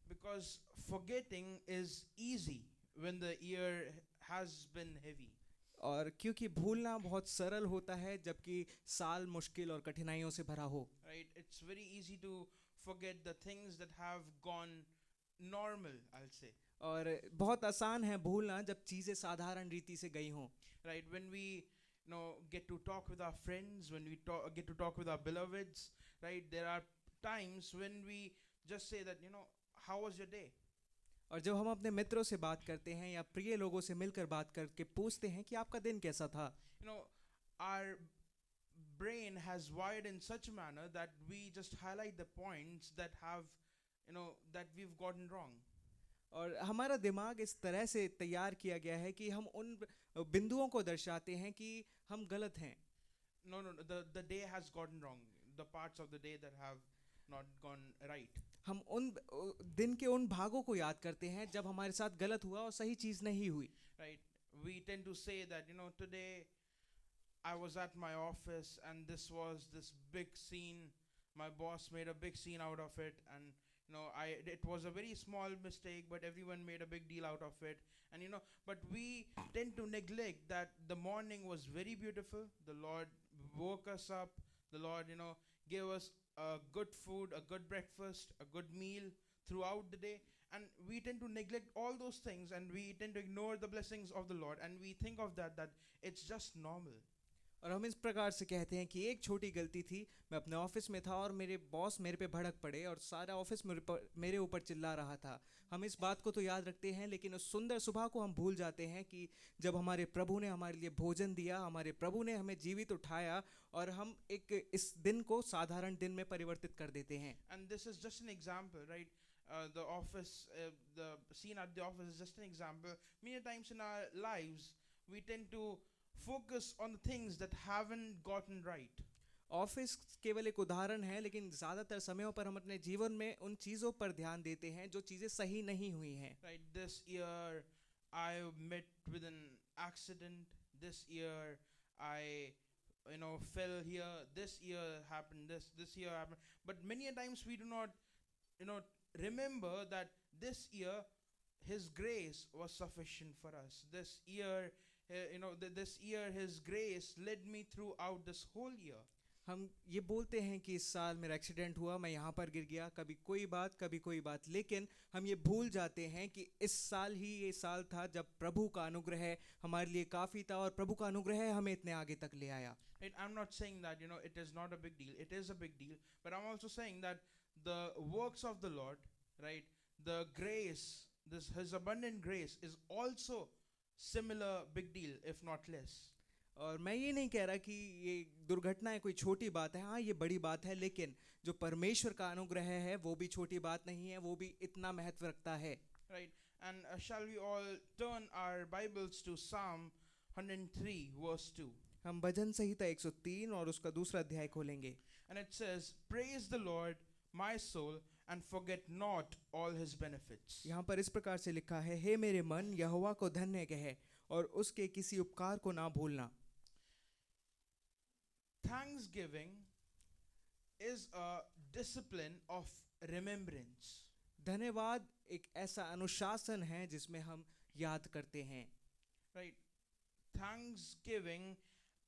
Because forgetting is easy when the year has been heavy. और क्योंकि भूलना बहुत सरल होता है जबकि साल मुश्किल और कठिनाइयों से भरा हो। Right? It's very easy to forget the things that have gone normal, I'll say. और बहुत आसान है भूलना जब चीज़ें साधारण रीति से गई हों। Right? When we get to talk with our friends, when we get to talk with our beloveds, right? There are times when we just say that, how was your day? और जब हम अपने मित्रों से बात करते हैं या प्रिय लोगों से मिलकर बात करके पूछते हैं कि आपका दिन कैसा था, Our brain has wired in such a manner that we just highlight the points that have, that we've gotten wrong. और हमारा दिमाग इस तरह से तैयार किया गया है कि हम उन बिंदुओं को दर्शाते हैं कि हम गलत हैं। No, the day has gotten wrong. The parts of the day that have not gone right. हम उन दिन के उन भागों को याद करते हैं जब हमारे साथ गलत हुआ और सही चीज़ नहीं हुई। Right? We tend to say that, today I was at my office and this was this big scene. My boss made a big scene out of it, and it was a very small mistake, but everyone made a big deal out of it. And but we tend to neglect that the morning was very beautiful. The Lord woke us up. The Lord, gave us a good food, a good breakfast, a good meal throughout the day. And we tend to neglect all those things, and we tend to ignore the blessings of the Lord, and we think of that it's just normal. और हम इस प्रकार से कहते हैं कि एक छोटी गलती थी, मैं अपने ऑफिस में था और मेरे बॉस मेरे पे भड़क पड़े और सारा ऑफिस मेरे ऊपर चिल्ला रहा था। हम इस बात को तो याद रखते हैं, लेकिन उस सुंदर सुबह को हम भूल जाते हैं कि जब हमारे प्रभु ने हमारे लिए भोजन दिया, हमारे प्रभु ने हमें जीवित उठाया, और हम एक इस दिन को साधारण दिन में परिवर्तित कर देते हैं। And this is just an example, right? The office, the scene at the office is just an example. Many times in our lives, we tend to focus on the things that haven't gotten right. Office केवल एक उदाहरण है, लेकिन ज़्यादातर समयों पर हम अपने जीवन में उन चीज़ों पर ध्यान देते हैं जो चीज़ें सही नहीं हुई हैं। Right? This year, I met with an accident. This year, I, fell here. This year happened. This year happened. But many a times we do not, remember that this year, His grace was sufficient for us. This year, this year, His grace led me throughout this whole year. हम ये बोलते हैं कि इस साल मेरा accident हुआ, मैं यहाँ पर गिर गया, कभी कोई बात, लेकिन हम ये भूल जाते हैं कि इस साल ही ये साल था जब प्रभु का अनुग्रह हमारे लिए काफ़ी था और प्रभु का अनुग्रह हमें इतने आगे तक ले आया। Right? I'm not saying that it is not a big deal. It is a big deal. But I'm also saying that the works of the Lord, right? The grace, His abundant grace is also similar big deal, if not less. और मैं ये नहीं कह रहा कि ये दुर्घटना कोई छोटी बात है, हाँ ये बड़ी बात है, लेकिन जो परमेश्वर का अनुग्रह है वो भी छोटी बात नहीं है, वो भी इतना महत्व रखता है। Right? And shall we all turn our Bibles to Psalm 103 verse 2? हम भजन संहिता 103 और उसका दूसरा अध्याय खोलेंगे। And it says, "Praise the Lord, my soul, and forget not all His benefits." यहाँ पर इस प्रकार से लिखा है, हे मेरे मन यहोवा को धन्य कह और उसके किसी उपकार को ना भूलना। Thanksgiving is a discipline of remembrance. धन्यवाद एक ऐसा अनुशासन है जिसमें हम याद करते हैं। Right? Thanksgiving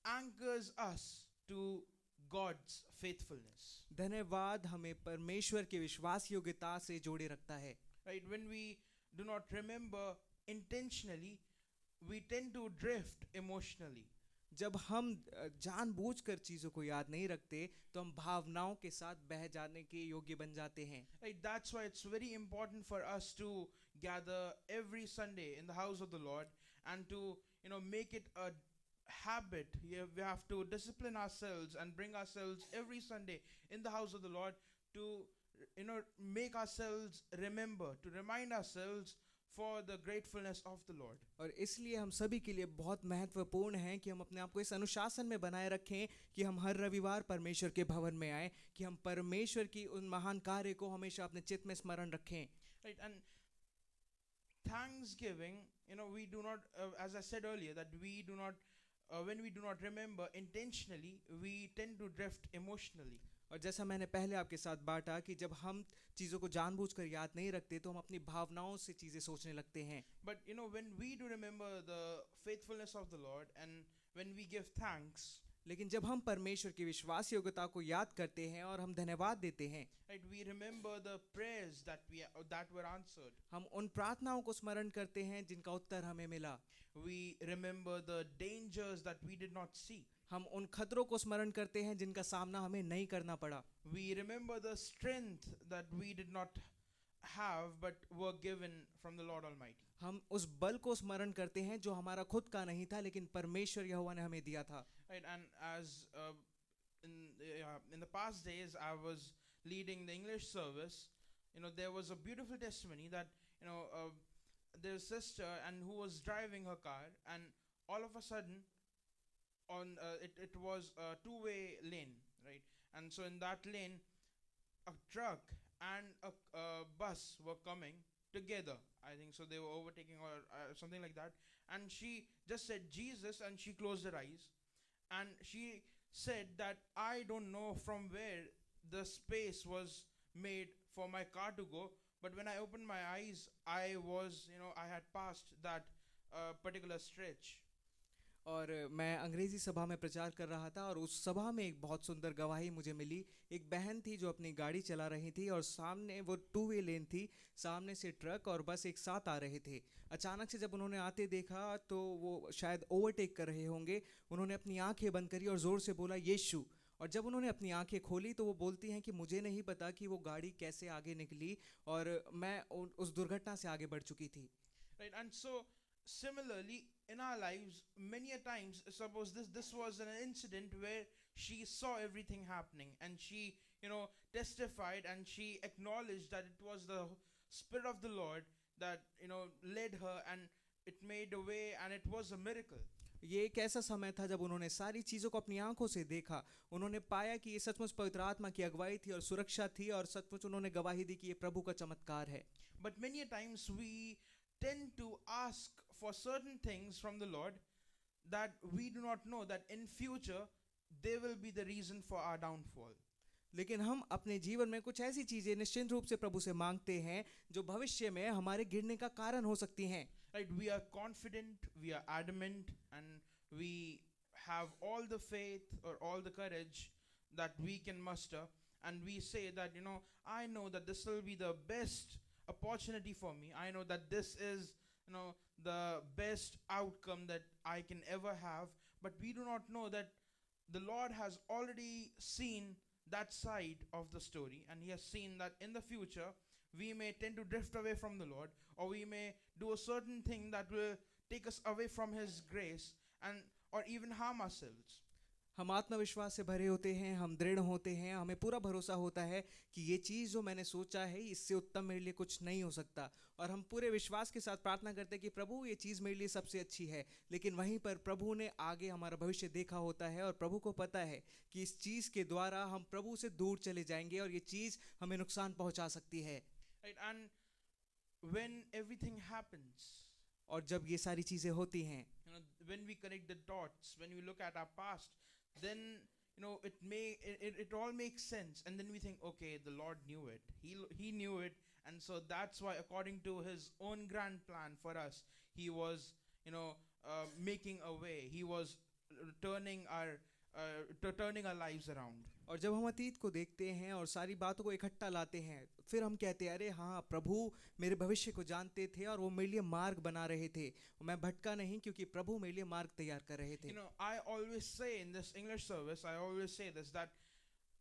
anchors us to God's faithfulness. धन्यवाद हमें परमेश्वर की विश्वास योग्यता से जोड़े रखता है। Right? When we do not remember intentionally, we tend to drift emotionally. जब हम जानबूझकर चीज़ों को याद नहीं रखते तो हम भावनाओं के साथ बह जाने के योग्य बन जाते हैं। Right? That's why it's very important for us to gather every Sunday in the house of the Lord and to make it a habit. We have to discipline ourselves and bring ourselves every Sunday in the house of the Lord to make ourselves remember, to remind ourselves for the gratefulness of the Lord. और इसलिए हम सभी के लिए बहुत महत्वपूर्ण है कि हम अपने आप को इस अनुशासन में बनाए रखें कि हम हर रविवार परमेश्वर के भवन में आए, कि हम परमेश्वर की उन महान कार्य को हमेशा अपने चित्त में स्मरण रखें। Right? And thanksgiving, we do not, as I said earlier, that we do not, when we do not remember intentionally, we tend to drift emotionally. और जैसा मैंने पहले आपके साथ बांटा कि जब हम चीज़ों को जानबूझकर याद नहीं रखते तो हम अपनी भावनाओं से चीज़ें सोचने लगते हैं। But when we do remember the faithfulness of the Lord and when we give thanks, लेकिन जब हम परमेश्वर की विश्वास योग्यता को याद करते हैं और हम धन्यवाद देते हैं, right, we remember the prayers that were answered. हम उन प्रार्थनाओं को स्मरण करते हैं जिनका उत्तर हमें मिला। We remember the dangers that we did not see. हम उन खतरों को स्मरण करते हैं जिनका सामना हमें नहीं करना पड़ा। We remember the strength that we did not have but were given from the Lord Almighty. हम उस बल को स्मरण करते हैं जो हमारा खुद का नहीं था लेकिन परमेश्वर यहोवा ने हमें दिया था। Right, and as in the past days I was leading the English service, there was a beautiful testimony that there's a sister and who was driving her car, and all of a sudden on it was a two-way lane, right? And so in that lane a truck and a bus were coming together. I think so they were overtaking or something like that, and she just said Jesus and she closed her eyes and she said that I don't know from where the space was made for my car to go, but when I opened my eyes I was I had passed that particular stretch. और मैं अंग्रेजी सभा में प्रचार कर रहा था और उस सभा में एक बहुत सुंदर गवाही मुझे मिली। एक बहन थी जो अपनी गाड़ी चला रही थी और सामने वो टू वे लेन थी, सामने से ट्रक और बस एक साथ आ रहे थे। अचानक से जब उन्होंने आते देखा तो वो शायद ओवरटेक कर रहे होंगे, उन्होंने अपनी आंखें बंद करी और ज़ोर से बोला यीशु। और जब उन्होंने अपनी आंखें खोली तो वो बोलती हैं कि मुझे नहीं पता कि वो गाड़ी कैसे आगे निकली और मैं उस दुर्घटना से आगे बढ़ चुकी थी। Right? And so similarly in our lives, many a times, suppose this was an incident where she saw everything happening and she, testified and she acknowledged that it was the Spirit of the Lord that, led her, and it made a way, and it was a miracle. ये एक ऐसा समय था जब उन्होंने सारी चीज़ों को अपनी आंखों से देखा। उन्होंने पाया कि ये सचमुच पवित्र आत्मा की अगुवाई थी और सुरक्षा थी, और सचमुच उन्होंने गवाही दी कि ये प्रभु का चमत्कार है। But many a times we tend to ask for certain things from the Lord that we do not know that in future they will be the reason for our downfall. लेकिन हम अपने जीवन में कुछ ऐसी चीज़ें निश्चित रूप से प्रभु से मांगते हैं जो भविष्य में हमारे गिरने का कारण हो सकती हैं। Right? We are confident, we are adamant, and we have all the faith or all the courage that we can muster, and we say that, I know that this will be the best opportunity for me. I know that this is, the best outcome that I can ever have. But we do not know that the Lord has already seen that side of the story, and He has seen that in the future we may tend to drift away from the Lord, or we may do a certain thing that will take us away from His grace, and or even harm ourselves. हम आत्मविश्वास से भरे होते हैं, हम दृढ़ होते हैं, हमें पूरा भरोसा होता है कि ये चीज़ जो मैंने सोचा है इससे उत्तम मेरे लिए कुछ नहीं हो सकता, और हम पूरे विश्वास के साथ प्रार्थना करते हैं कि प्रभु ये चीज़ मेरे लिए सबसे अच्छी है। लेकिन वहीं पर प्रभु ने आगे हमारा भविष्य देखा होता है और प्रभु को पता है कि इस चीज़ के द्वारा हम प्रभु से दूर चले जाएंगे और ये चीज़ हमें नुकसान पहुंचा सकती है। Right? And when everything happens, और जब ये सारी चीज़ें होती हैं, when we connect the dots, when we look at our past, then it all makes sense, and then we think, okay, the Lord knew it, he knew it, and so that's why according to His own grand plan for us, He was making a way, He was turning our lives around. और जब हम अतीत को देखते हैं और सारी बातों को इकट्ठा लाते हैं, फिर हम कहते हैं अरे हाँ, प्रभु मेरे भविष्य को जानते थे और वो मेरे लिए मार्ग बना रहे थे, मैं भटका नहीं क्योंकि प्रभु मेरे लिए मार्ग तैयार कर रहे थे। I always say in this English service, I always say this, that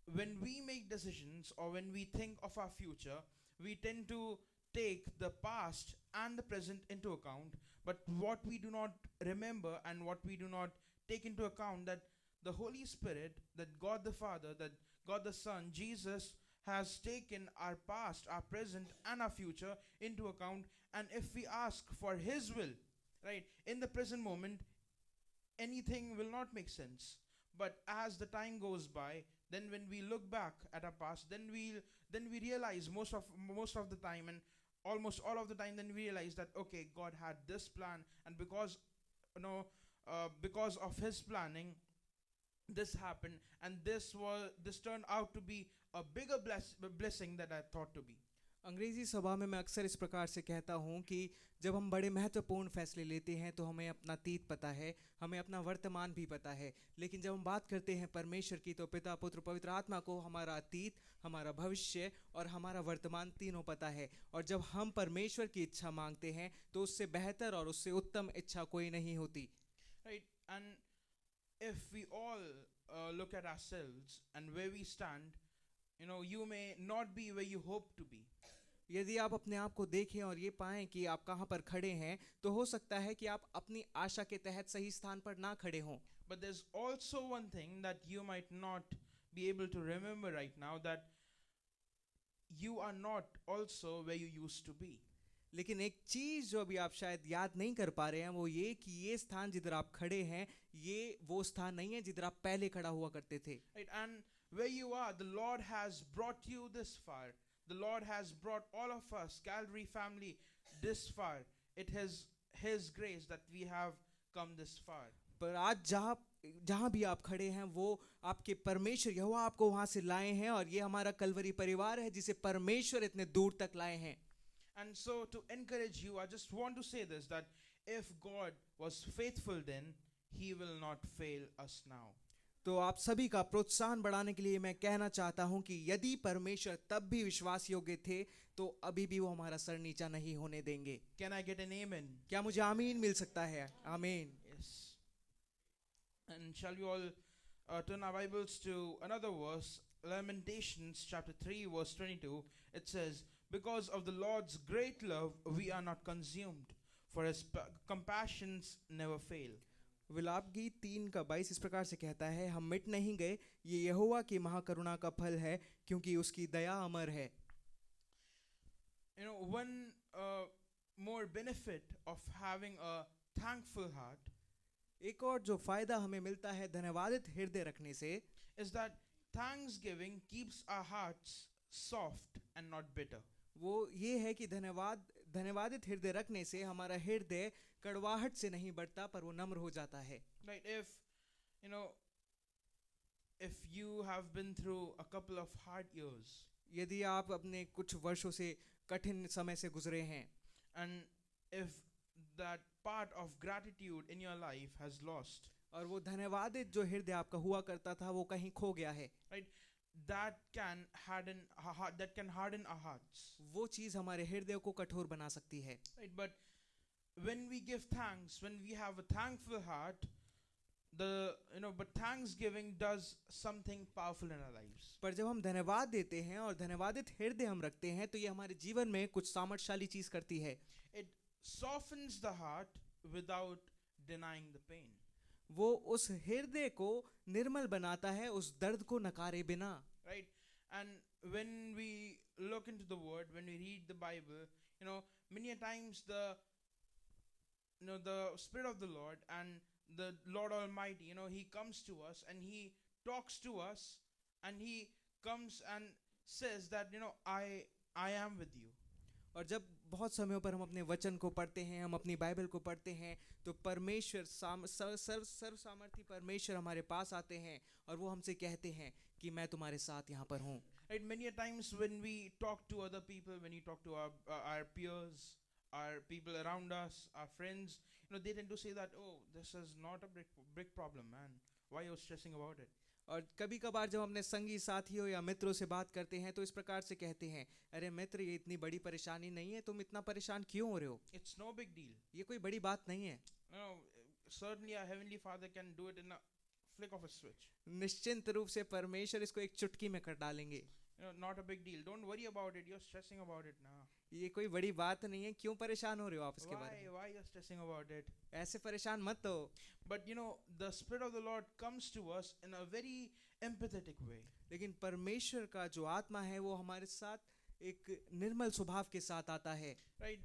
when we make decisions or when we think of our future, we tend to take the past and the present into account, but what we do not remember and what we do not take into account, that the Holy Spirit, that God the Father, that God the Son, Jesus has taken our past, our present, and our future into account. And if we ask for His will, right, in the present moment, anything will not make sense. But as the time goes by, then when we look back at our past, then we realize most of the time, and almost all of the time, then we realize that okay, God had this plan, and because of His planning, this happened, and this turned out to be a bigger blessing that I thought to be. अंग्रेजी सभा में मैं अक्सर इस प्रकार से कहता हूँ कि जब हम बड़े महत्वपूर्ण फैसले लेते हैं तो हमें अपना अतीत पता है, हमें अपना वर्तमान भी पता है, लेकिन जब हम बात करते हैं परमेश्वर की तो पिता, पुत्र, पवित्र आत्मा को हमारा अतीत, हमारा भविष्य और हमारा वर्तमान तीनों पता है। और जब हम परमेश्वर की इच्छा मांगते हैं तो उससे बेहतर और उससे उत्तम इच्छा कोई नहीं होती। Right? And if we all look at ourselves and where we stand, you may not be where you hope to be. यदि आप अपने आप को देखें और ये पाएं कि आप कहाँ पर खड़े हैं, तो हो सकता है कि आप अपनी आशा के तहत सही स्थान पर ना खड़े हों। But there's also one thing that you might not be able to remember right now, that you are not also where you used to be. लेकिन एक चीज़ जो अभी आप शायद याद नहीं कर पा रहे हैं वो ये कि ये स्थान जिधर आप खड़े हैं ये वो स्थान नहीं है जिधर आप पहले खड़ा हुआ करते थे। Right? And where you are, the Lord has brought you this far. The Lord has brought all of us, Calvary family, this far. It is His grace that we have come this far. पर आज जहाँ भी आप खड़े हैं वो आपके परमेश्वर यहोवा आपको वहाँ से लाए हैं, और ये हमारा कलवरी परिवार है जिसे परमेश्वर इतने दूर तक लाए हैं। And so to encourage you, I just want to say this, that if God was faithful then, He will not fail us now. तो आप सभी का प्रोत्साहन बढ़ाने के लिए मैं कहना चाहता हूं कि यदि परमेश्वर तब भी विश्वास योग्य थे तो अभी भी वो हमारा सर नीचा नहीं होने देंगे। Can I get an amen? क्या मुझे आमीन मिल सकता है? आमीन। Yes. And shall we all turn our Bibles to another verse, Lamentations chapter 3, verse 22. It says, "Because of the Lord's great love, we are not consumed, for his compassions never fail." विलाप गीत 3:22 इस प्रकार से कहता है, हम मिट नहीं गए, ये यहोवा की महाकरुणा का फल है, क्योंकि उसकी दया अमर है। You know, one more benefit of having a thankful heart एक और जो फायदा हमें मिलता है धन्यवादित हृदय रखने से, is that thanksgiving keeps our hearts soft and not bitter. वो ये है कि धन्यवादित हृदय रखने से हमारा हृदय कड़वाहट से नहीं बढ़ता पर वो नम्र हो जाता है। Right? You know, if you have been through a couple of hard years, यदि आप अपने कुछ वर्षों से कठिन समय से गुजरे हैं and if that part of gratitude in your life has lost, और वो धन्यवादित जो हृदय आपका हुआ करता था वो कहीं खो गया है, right? That can harden our hearts, वो चीज़ हमारे हृदय को कठोर बना सकती है। right? But when we give thanks, when we have a thankful heart, but thanksgiving does something powerful in our lives. पर जब हम धन्यवाद देते हैं और धन्यवादित हृदय हम रखते हैं तो ये हमारे जीवन में कुछ सामर्थ्यशाली चीज करती है। It softens the heart without denying the pain. वो उस हृदय को निर्मल बनाता है उस दर्द को नकारे बिना। Right? And when we look into the word, when we read the Bible, many a times the Spirit of the Lord and the Lord Almighty, he comes to us and he talks to us and he comes and says that, I am with you. और जब बहुत समयों पर हम अपने वचन को पढ़ते हैं, हम अपनी बाइबल को पढ़ते हैं, तो परमेश्वर सर्व सामर्थी परमेश्वर हमारे पास आते हैं और वो हमसे कहते हैं कि मैं तुम्हारे साथ यहाँ पर हूँ। Right? Many a times when we talk to other people, when we talk to our peers, our people around us, our friends, they tend to say that, oh, this is not a big problem, man. Why are you stressing about it? और कभी कभार जब अपने संगी साथियों या मित्रों से बात करते हैं तो इस प्रकार से कहते हैं, अरे मित्र ये इतनी बड़ी परेशानी नहीं है, तुम इतना परेशान क्यों हो रहे हो? It's no big deal. ये कोई बड़ी बात नहीं है। Certainly our Heavenly Father can do it in a flick of a switch. निश्चिंत रूप से परमेश्वर इसको एक चुटकी में कर डालेंगे। Not a big deal. Don't worry about it. You're stressing about it now. ये कोई बड़ी बात नहीं है, क्यों परेशान हो रहे हो आप इसके बारे में? Why you're stressing about it? ऐसे परेशान मत हो। But the Spirit of the Lord comes to us in a very empathetic way. लेकिन परमेश्वर का जो आत्मा है वो हमारे साथ एक निर्मल स्वभाव के साथ आता है। Right?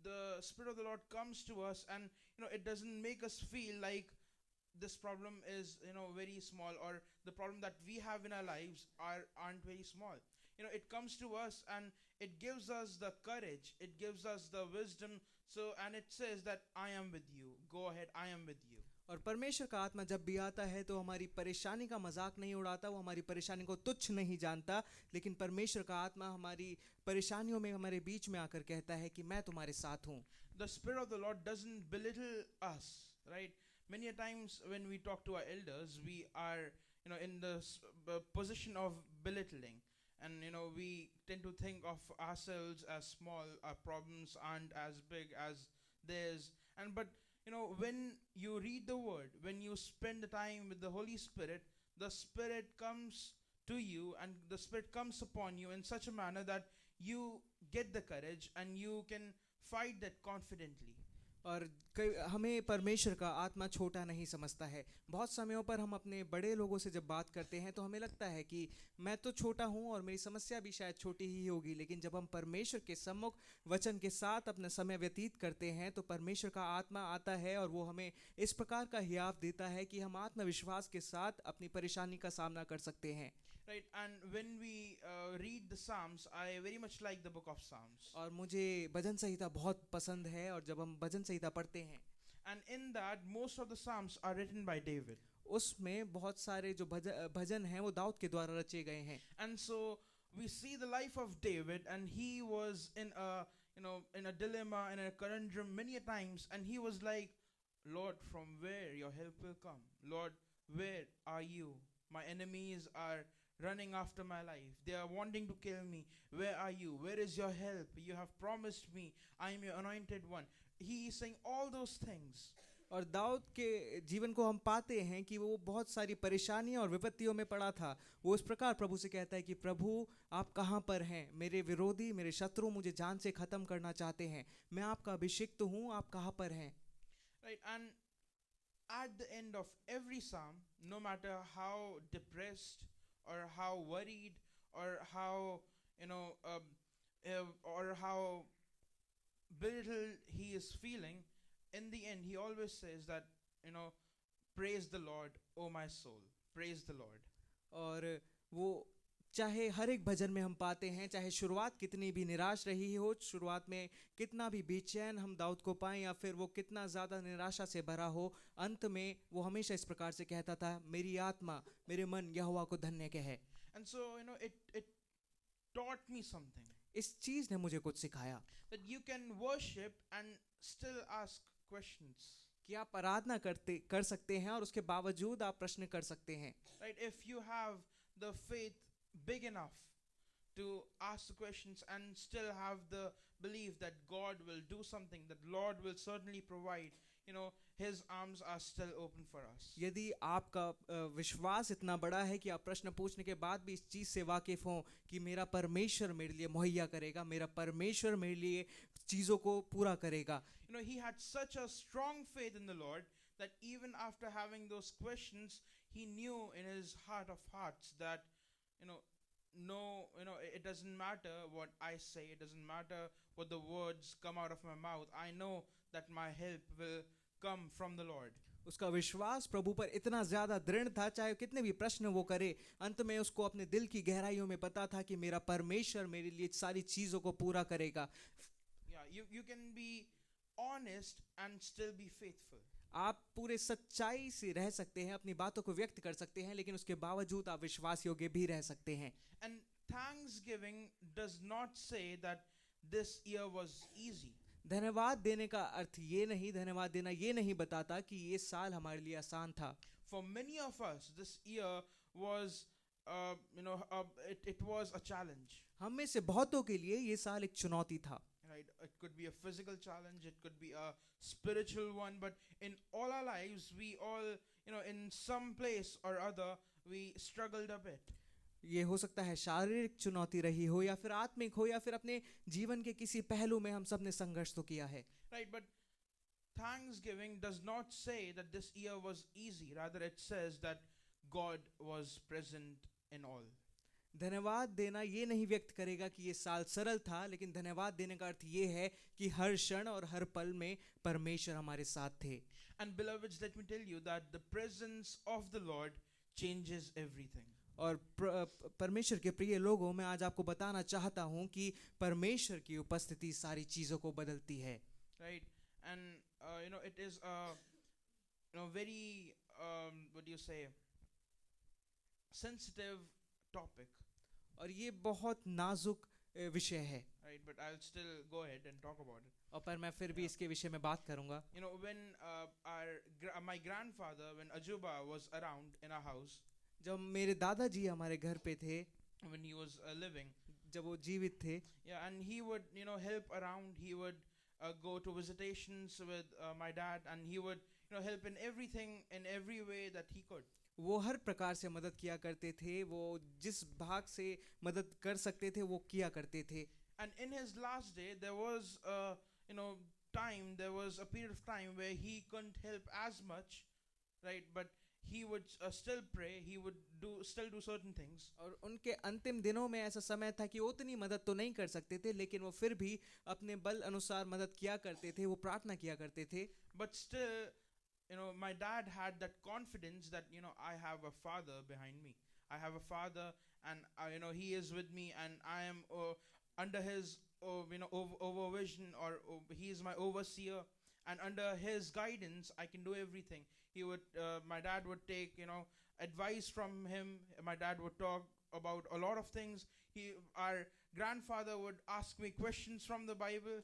The Spirit of the Lord comes to us and it doesn't make us feel like this problem is very small, or the problem that we have in our lives aren't very small. It comes to us and it gives us the courage, it gives us the wisdom, and it says that I am with you, go ahead, I am with you. और परमेश्वर का आत्मा जब भी आता है तो हमारी परेशानी का मजाक नहीं उड़ाता, वो हमारी परेशानी को तुच्छ नहीं जानता, लेकिन परमेश्वर का आत्मा हमारी परेशानियों में हमारे बीच में आकर कहता है कि मैं तुम्हारे साथ हूँ। The Spirit of the Lord doesn't belittle us, right? Many a times when we talk to our elders, we are in the position of belittling, and we tend to think of ourselves as small. Our problems aren't as big as theirs, but when you read the word, when you spend the time with the Holy Spirit, the Spirit comes to you and the Spirit comes upon you in such a manner that you get the courage and you can fight that confidently. और हमें परमेश्वर का आत्मा छोटा नहीं समझता है। बहुत समयों पर हम अपने बड़े लोगों से जब बात करते हैं तो हमें लगता है कि मैं तो छोटा हूँ और मेरी समस्या भी शायद छोटी ही होगी, लेकिन जब हम परमेश्वर के सम्मुख वचन के साथ अपना समय व्यतीत करते हैं तो परमेश्वर का आत्मा आता है और वो हमें इस प्रकार का हियाव देता है कि हम आत्मविश्वास के साथ अपनी परेशानी का सामना कर सकते हैं। Right, and when we read the Psalms, I very much like the book of Psalms. और मुझे भजन संहिता बहुत पसंद है, और जब हम भजन संहिता पढ़ते हैं and in that most of the Psalms are written by David. उसमें बहुत सारे जो भजन हैं वो दाऊद के द्वारा रचे गए हैं। And so we see the life of David, and he was in a dilemma, in a conundrum many a times, and he was like, Lord, from where your help will come? Lord, where are you? My enemies are running after my life. They are wanting to kill me. Where are you? Where is your help? You have promised me I am your anointed one. He is saying all those things. और दाऊद के जीवन को हम पाते हैं कि वो बहुत सारी परेशानियों और विपत्तियों में पड़ा था। वो इस प्रकार प्रभु से कहता है कि प्रभु आप कहाँ पर हैं? मेरे विरोधी, मेरे शत्रु मुझे जान से ख़त्म करना चाहते हैं। मैं आपका अभिषिक्त हूँ, आप कहाँ पर हैं? Right? And at the end of every psalm, no matter how depressed or how worried or how, or how belittled he is feeling, in the end, he always says that, praise the Lord, O my soul. Praise the Lord. और वो चाहे हर एक भजन में हम पाते हैं, चाहे शुरुआत कितनी भी निराश रही हो, शुरुआत में कितना भी बेचैन हम दाऊद को पाएं या फिर वो कितना ज़्यादा निराशा से भरा हो, अंत में वो हमेशा इस प्रकार से कहता था, मेरी आत्मा, मेरे मन यहोवा को धन्य कहे। And so, it taught me something. इस चीज़ ने मुझे कुछ सिखाया That you can worship and still ask questions. कि आप आराधना कर सकते हैं और उसके बावजूद आप प्रश्न कर सकते हैं। Right? If you have the faith big enough to ask the questions and still have the belief that God will do something, that Lord will certainly provide, His arms are still open for us. यदि आपका विश्वास इतना बड़ा है कि आप प्रश्न पूछने के बाद भी इस चीज़ से वाकिफ़ हों कि मेरा परमेश्वर मेरे लिए मुहैया करेगा, मेरा परमेश्वर मेरे लिए चीज़ों को पूरा करेगा। He had such a strong faith in the Lord that even after having those questions, he knew in his heart of hearts that, it doesn't matter what I say, it doesn't matter what the words come out of my mouth. I know that my help will come from the Lord. उसका विश्वास प्रभु पर इतना ज़्यादा दृढ़ था, चाहे कितने भी प्रश्न वो करे, अंत में उसको अपने दिल की गहराइयों में पता था कि मेरा परमेश्वर मेरे लिए सारी चीज़ों को पूरा करेगा। Yeah, you can be honest and still be faithful. आप पूरे सच्चाई से रह सकते हैं, अपनी बातों को व्यक्त कर सकते हैं, लेकिन उसके बावजूद आप विश्वास योग्य भी रह सकते हैं। And thanksgiving does not say that this year was easy. धन्यवाद देने का अर्थ ये नहीं, धन्यवाद देना ये नहीं बताता कि ये साल हमारे लिए आसान था। For many of us, this year was, it was a challenge. हम में से बहुतों के लिए ये साल एक चुनौती था। Right? It could be a physical challenge, it could be a spiritual one, but in all our lives, we all, in some place or other, we struggled a bit. ये हो सकता है शारीरिक चुनौती रही हो या फिर आत्मिक हो या फिर अपने जीवन के किसी पहलू में हम सब ने संघर्ष तो किया है। Right? But thanksgiving does not say that this year was easy. Rather, it says that God was present in all. धन्यवाद देना ये नहीं व्यक्त करेगा कि ये साल सरल था, लेकिन धन्यवाद देने का अर्थ ये है कि हर क्षण और हर पल में परमेश्वर हमारे साथ थे। And beloveds, let me tell you that the presence of the Lord changes everything. और परमेश्वर के प्रिय लोगों, मैं आज आपको बताना चाहता हूँ कि परमेश्वर की उपस्थिति सारी चीज़ों को बदलती है। Right? And it is a very what do you say, sensitive topic. और ये बहुत नाजुक विषय है। Right? But I'll still go ahead and talk about it. और पर मैं फिर भी इसके विषय में बात करूँगा। When my grandfather, when Ajuba was around in our house, जब मेरे दादाजी हमारे घर पे थे, when he was living, जब वो जीवित थे, yeah, and he would help around. He would go to visitations with my dad, and he would help in everything, in every way that he could. वो हर प्रकार से मदद किया करते थे, वो जिस भाग से मदद कर सकते थे वो किया करते थे। And in his last day, there was there was a period of time where he couldn't help as much, right? But he would still pray. He would still do certain things. और उनके अंतिम दिनों में ऐसा समय था कि उतनी मदद तो नहीं कर सकते थे, लेकिन वो फिर भी अपने बल अनुसार मदद किया करते थे, वो प्रार्थना किया करते थे। But still, my dad had that confidence that I have a father behind me. I have a father, and he is with me, and I am under his overvision, or he is my overseer, and under his guidance I can do everything. He would my dad would take advice from him. My dad would talk about a lot of things. Our grandfather would ask me questions from the Bible.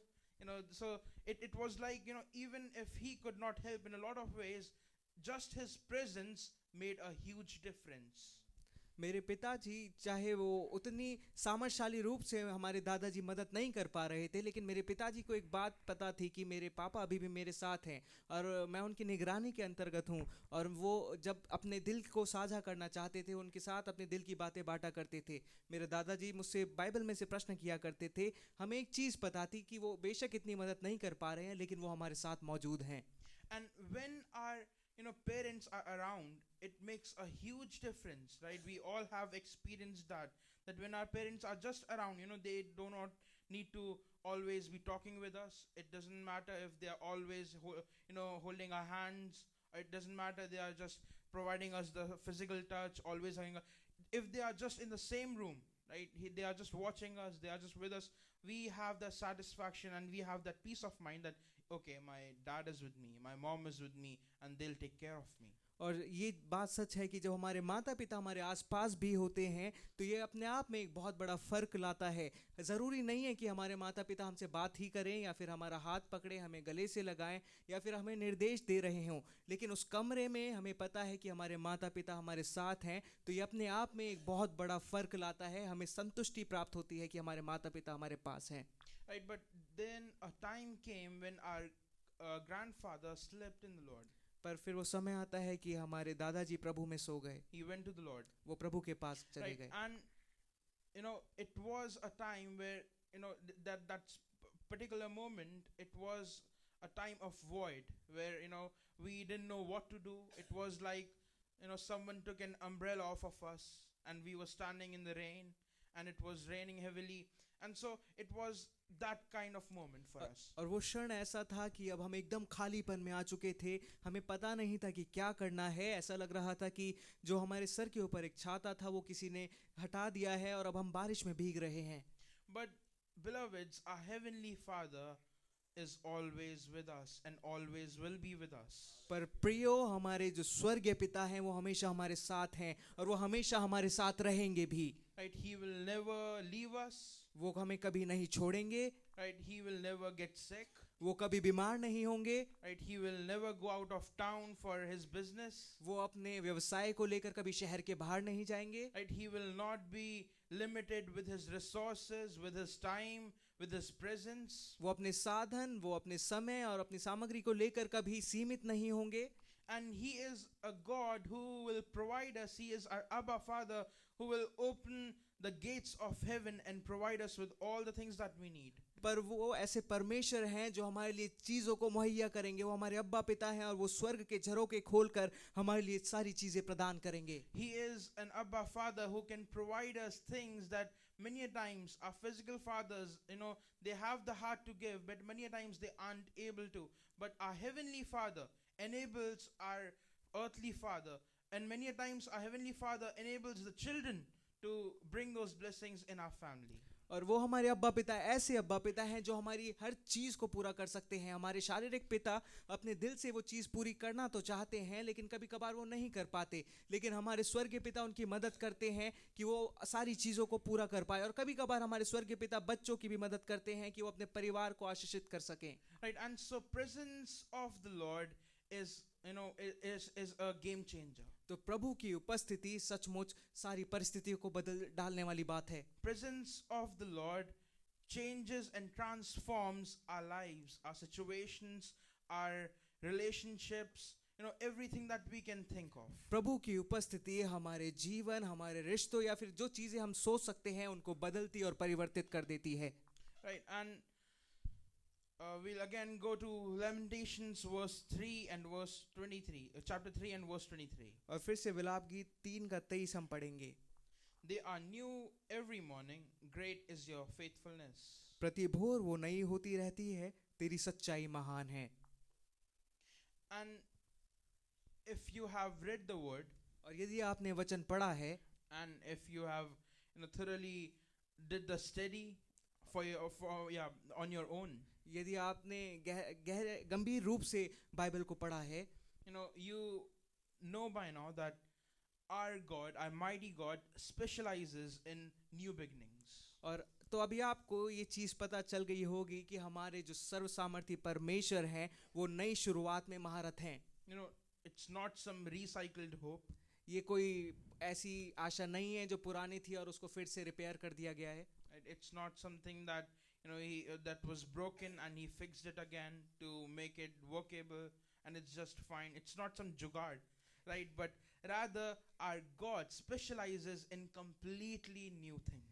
So it was like, even if he could not help in a lot of ways, just his presence made a huge difference. मेरे पिताजी चाहे वो उतनी सामर्थशाली रूप से हमारे दादाजी मदद नहीं कर पा रहे थे, लेकिन मेरे पिताजी को एक बात पता थी कि मेरे पापा अभी भी मेरे साथ हैं और मैं उनकी निगरानी के अंतर्गत हूँ। और वो जब अपने दिल को साझा करना चाहते थे, उनके साथ अपने दिल की बातें बांटा करते थे। मेरे दादाजी मुझसे बाइबल में से प्रश्न किया करते थे। हमें एक चीज़ पता थी कि वो बेशक इतनी मदद नहीं कर पा रहे हैं, लेकिन वो हमारे साथ मौजूद हैं। And when our parents are around, it makes a huge difference, right? We all have experienced that when our parents are just around, they do not need to always be talking with us. It doesn't matter if they are always holding our hands. It doesn't matter they are just providing us the physical touch, always having if they are just in the same room, right? They are just watching us, they are just with us. We have the satisfaction and we have that peace of mind that okay, my dad is with me, my mom is with me, and they'll take care of me. और ये बात सच है कि जब हमारे माता पिता हमारे आसपास भी होते हैं तो ये अपने आप में एक बहुत बड़ा फ़र्क लाता है। ज़रूरी नहीं है कि हमारे माता पिता हमसे बात ही करें या फिर हमारा हाथ पकड़े, हमें गले से लगाएं या फिर हमें निर्देश दे रहे हों, लेकिन उस कमरे में हमें पता है कि हमारे माता पिता हमारे साथ हैं, तो ये अपने आप में एक बहुत बड़ा फ़र्क लाता है। हमें संतुष्टि प्राप्त होती है कि हमारे माता पिता हमारे पास हैं। Right, but then a time came when our grandfather slept in the Lord. पर फिर वो समय आता है कि हमारे दादाजी प्रभु में सो गए, He went to the Lord. वो प्रभु के पास चले Right, गए। and it was a time where that particular moment, it was a time of void where we didn't know what to do. It was like someone took an umbrella off of us and we were standing in the rain and it was raining heavily, and so it was that kind of moment for us. और वो क्षण ऐसा था कि अब हम एकदम खालीपन में आ चुके थे, हमें पता नहीं था कि क्या करना है। ऐसा लग रहा था कि जो हमारे सर के ऊपर एक छाता था वो किसी ने हटा दिया है और अब हम बारिश में भीग रहे हैं। But beloveds, our heavenly Father is always with us and always will be with us. पर प्रियो, हमारे जो स्वर्गीय पिता हैं वो हमेशा हमारे साथ हैं और वो हमेशा हमारे साथ रहेंगे भी। Right, He will never leave us. वो हमें कभी नहीं छोड़ेंगे, Right, He will never get sick. वो कभी बीमार नहीं होंगे, Right, He will never go out of town for His business. वो अपने व्यवसाय को लेकर कभी शहर के बाहर नहीं जाएंगे। Right, He will not be limited with His resources, with His time, with His presence. वो अपने साधन, वो अपने समय और अपनी सामग्री को लेकर कभी सीमित नहीं होंगे। And He is a God who will provide us. He is our Abba Father who will open the gates of heaven and provide us with all the things that we need. पर वो ऐसे परमेश्वर हैं जो हमारे लिए चीज़ों को मुहैया करेंगे। वो हमारे अब्बा पिता हैं और वो स्वर्ग के झरोखे खोलकर हमारे लिए सारी चीज़ें प्रदान करेंगे। He is an Abba Father who can provide us things that many a times our physical fathers, they have the heart to give, but many a times they aren't able to. But our Heavenly Father enables our earthly father, and many a times our Heavenly Father enables the children to bring those blessings in our family. और वो हमारे अब्बा पिता ऐसे अब्बा पिता हैं जो हमारी हर चीज़ को पूरा कर सकते हैं। हमारे शारीरिक पिता अपने दिल से वो चीज़ पूरी करना तो चाहते हैं, लेकिन कभी कभार वो नहीं कर पाते, लेकिन हमारे स्वर्गीय पिता उनकी मदद करते हैं कि वो सारी चीज़ों को पूरा कर पाए। और कभी कभार हमारे स्वर्गीय पिता बच्चों की भी मदद करते हैं कि वो अपने परिवार को आशीषित कर सकें। Right, and so presence of the Lord is a game changer. तो प्रभु की उपस्थिति सचमुच सारी परिस्थितियों को बदल डालने वाली बात है। Presence of the Lord changes and transforms our lives, our situations, our relationships, everything that we can think of. प्रभु की उपस्थिति हमारे जीवन, हमारे रिश्तों या फिर जो चीज़ें हम सोच सकते हैं उनको बदलती और परिवर्तित कर देती है। Right, and we'll again go to Lamentations verse 3 and verse 23, chapter 3 and verse 23. और फिर से विलाप गीत 3 का 23 हम पढ़ेंगे। They are new every morning, great is your faithfulness. प्रति भोर वो नई होती रहती है, तेरी सच्चाई महान है। And if you have read the word, और यदि आपने वचन पढ़ा है and if you have thoroughly did the study on your own, यदि आपने गहरे गंभीर रूप से बाइबल को पढ़ा है, you know by now that our God, our mighty God, specializes in new beginnings. और तो अभी आपको ये चीज़ पता चल गई होगी कि हमारे जो सर्व सामर्थी परमेश्वर हैं वो नई शुरुआत में महारत हैं। You know, it's not some recycled hope. ये कोई ऐसी आशा नहीं है जो पुरानी थी और उसको फिर से रिपेयर कर दिया गया है। Right? It's not something that that was broken and he fixed it again to make it workable and it's just fine. It's not some jugaad, right? But rather our God specializes in completely new things.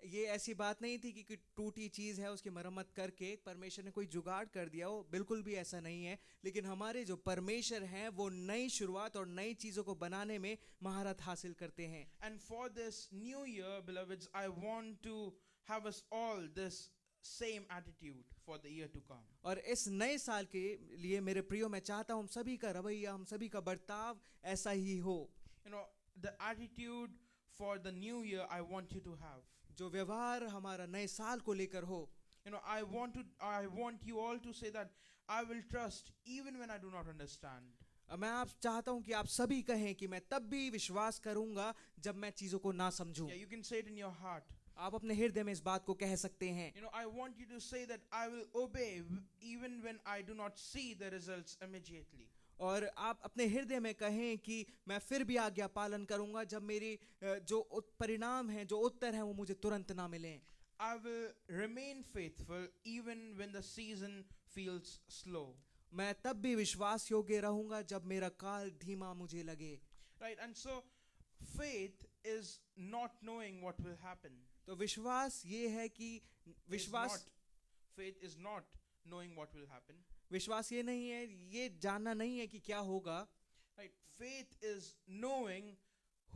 ये ऐसी बात नहीं थी कि कोई टूटी चीज़ है उसकी मरम्मत करके परमेश्वर ने कोई जुगाड़ कर दिया हो, बिल्कुल भी ऐसा नहीं है। लेकिन हमारे जो परमेश्वर हैं वो नई शुरुआत और नई चीज़ों को बनाने में महारत हासिल करते हैं। And for this new year, beloveds, I want to have us all this same attitude for the year to come. और इस नए साल के लिए मेरे प्रियो मैं चाहता हूँ हम सभी का रवैया, हम सभी का बर्ताव ऐसा ही हो। You know, the attitude for the new year I want you to have. जो व्यवहार हमारा नए साल को लेकर हो। You know, I want you all to say that I will trust even when I do not understand. मैं आप चाहता हूं कि आप सभी कहें कि मैं तब भी विश्वास करूंगा जब मैं चीजों को ना समझूं। Yeah, you can say it in your heart. आप अपने हृदय में इस बात को कह सकते हैं। You know, I want you to say that I will obey even when I do not see the results immediately. और आप अपने हृदय में कहें कि मैं फिर भी आज्ञा पालन करूंगा जब मेरी जो परिणाम हैं, जो उत्तर हैं वो मुझे तुरंत ना मिलें। I will remain faithful even when the season feels slow. मैं तब भी विश्वास योग्य रहूंगा जब मेरा काल धीमा मुझे लगे। Right, and so faith is not knowing what will happen. तो विश्वास ये है कि Faith is not knowing what will happen. विश्वास ये नहीं है, ये जानना नहीं है कि क्या होगा। Right, faith is knowing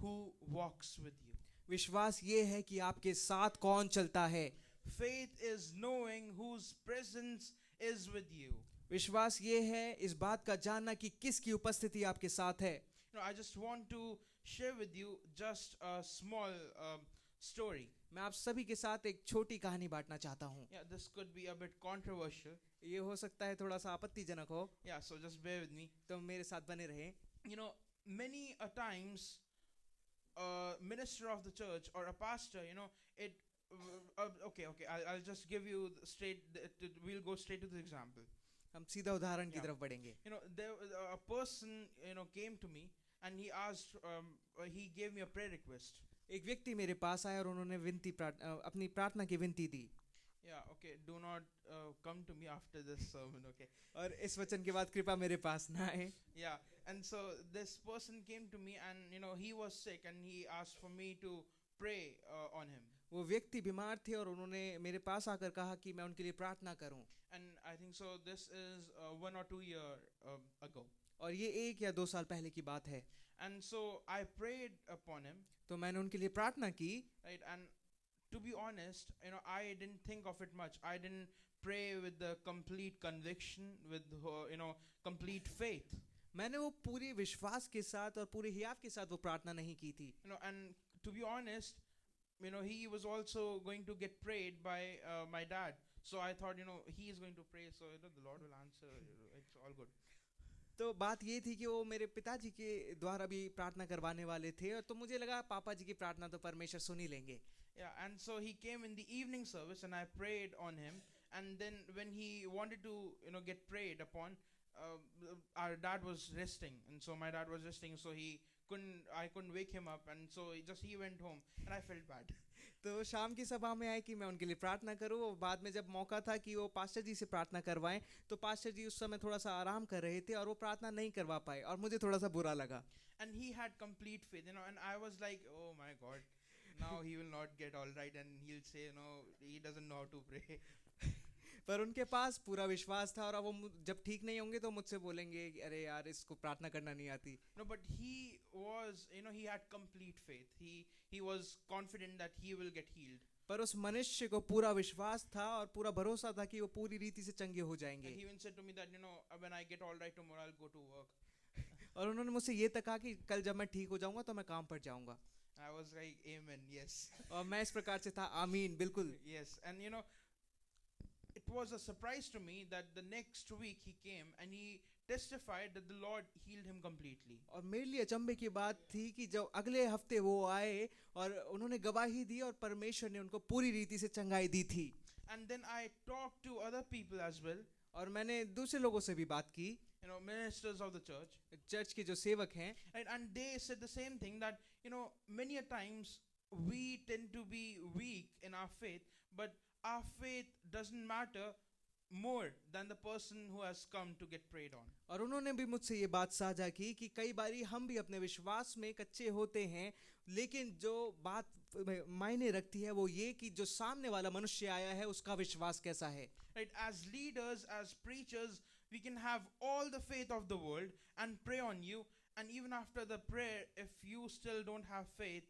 who walks with you. विश्वास ये है कि आपके साथ कौन चलता है। Faith is knowing whose presence is with you. विश्वास ये है इस बात का जानना कि किसकी उपस्थिति आपके साथ है। You know, I just want to share with you just a small story. मैं आप सभी के साथ एक छोटी कहानी बांटना चाहता हूँ। Yeah, this could be a bit controversial. ये हो सकता है थोड़ा सा आपत्तिजनक हो, Yeah, so just bear with me. तो मेरे साथ बने रहें। You know, many a times a minister of the church or a pastor, okay, I'll just give you we'll go straight to the example. हम सीधा उदाहरण की Yeah. तरफ बढ़ेंगे। You know, there a person, came to me and he asked, he gave me a prayer request. एक व्यक्ति मेरे पास आया और उन्होंने अपनी प्रार्थना की विनती दी। Yeah, okay, do not come to me after this sermon, okay? और इस वचन के बाद कृपया मेरे पास ना आए। Yeah, and so this person came to me and he was sick and he asked for me to pray on him. वो व्यक्ति बीमार थे और उन्होंने मेरे पास आकर कहा कि मैं उनके लिए प्रार्थना करूं। And I think so this is 1 or 2 years ago. और ये 1 या 2 साल पहले की बात है। And so I prayed upon him, तो मैंने उनके लिए प्रार्थना की। right? And to be honest, I didn't think of it much. I didn't pray with the complete conviction, with complete faith. मैंने वो पूरे विश्वास के साथ और पूरे हियाव के साथ वो प्रार्थना नहीं की थी। And to be honest, he was also going to get prayed by my dad. So I thought, he is going to pray, so the Lord will answer. It's all good. तो बात ये थी कि वो मेरे पिताजी के द्वारा भी प्रार्थना करवाने वाले थे, और तो मुझे लगा पापा जी की प्रार्थना तो परमेश्वर सुन ही लेंगे। Yeah, and so he came in the evening service and I prayed on him. And then when he wanted to, get prayed upon, our dad was resting. And so my dad was resting, so I couldn't wake him up. And so he went home and I felt bad. तो शाम की सभा में आए कि मैं उनके लिए प्रार्थना करूं, और बाद में जब मौका था कि वो पास्टर जी से प्रार्थना करवाएं, तो पास्टर जी उस समय थोड़ा सा आराम कर रहे थे और वो प्रार्थना नहीं करवा पाए, और मुझे थोड़ा सा बुरा लगा। And he had complete faith, and I was like, oh my God, now he will not get all right and he'll say, he doesn't know how to pray. पर उनके पास पूरा विश्वास था, और अब वो जब ठीक नहीं होंगे तो मुझसे बोलेंगे कि अरे यार इसको प्रार्थना करना नहीं आती। No, but he was, he had complete faith. He was confident that he will get healed. पर उस मनुष्य को पूरा विश्वास था और पूरा भरोसा था कि वो पूरी रीति से चंगे हो जाएंगे। And he even said to me that, when I get all right tomorrow, I'll go to work. और उन्होंने मुझसे ये तक कहा कि कल जब मैं ठीक हो जाऊंगा तो मैं काम पर जाऊंगा। I was like, amen, yes. और मैं इस प्रकार से था, आमीन, बिल्कुल। Yes, and it was a surprise to me that the next week he came and he testified that the Lord healed him completely. और मेरे लिए अचंभे की बात थी कि जब अगले हफ्ते वो आए और उन्होंने गवाही दी और परमेश्वर ने उनको पूरी रीति से चंगाई दी थी। And then I talked to other people as well, और मैंने दूसरे लोगों से भी बात की, ministers of the church, church के जो सेवक हैं, right? And they said the same thing, that many a times we tend to be weak in our faith, but our faith doesn't matter more than the person who has come to get prayed on. और उन्होंने भी मुझसे ये बात साझा की कि कई बारी हम भी अपने विश्वास में कच्चे होते हैं, लेकिन जो बात मायने रखती है वो ये कि जो सामने वाला मनुष्य आया है उसका विश्वास कैसा है। Right? As leaders, as preachers, we can have all the faith of the world and pray on you, and even after the prayer, if you still don't have faith,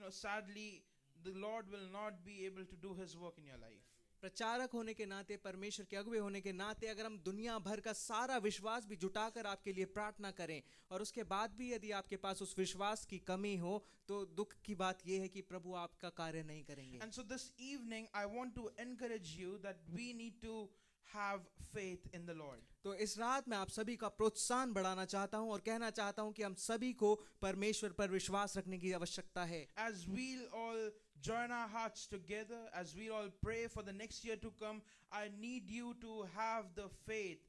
sadly, the Lord will not be able to do His work in your life. प्रचारक होने के नाते, परमेश्वर के अगुवे होने के नाते, अगर हम दुनिया भर का सारा विश्वास भी जुटाकर आपके लिए प्रार्थना करें और उसके बाद भी यदि आपके पास उस विश्वास की कमी हो, तो दुख की बात यह है कि प्रभु आपका कार्य नहीं करेंगे। And so this evening I want to encourage you that we need to have faith in the Lord. तो इस रात मैं आप सभी का प्रोत्साहन बढ़ाना चाहता हूं और कहना चाहता हूं कि हम सभी को परमेश्वर पर विश्वास रखने की आवश्यकता है। As we'll all join our hearts together, as we all pray for the next year to come, I need you to have the faith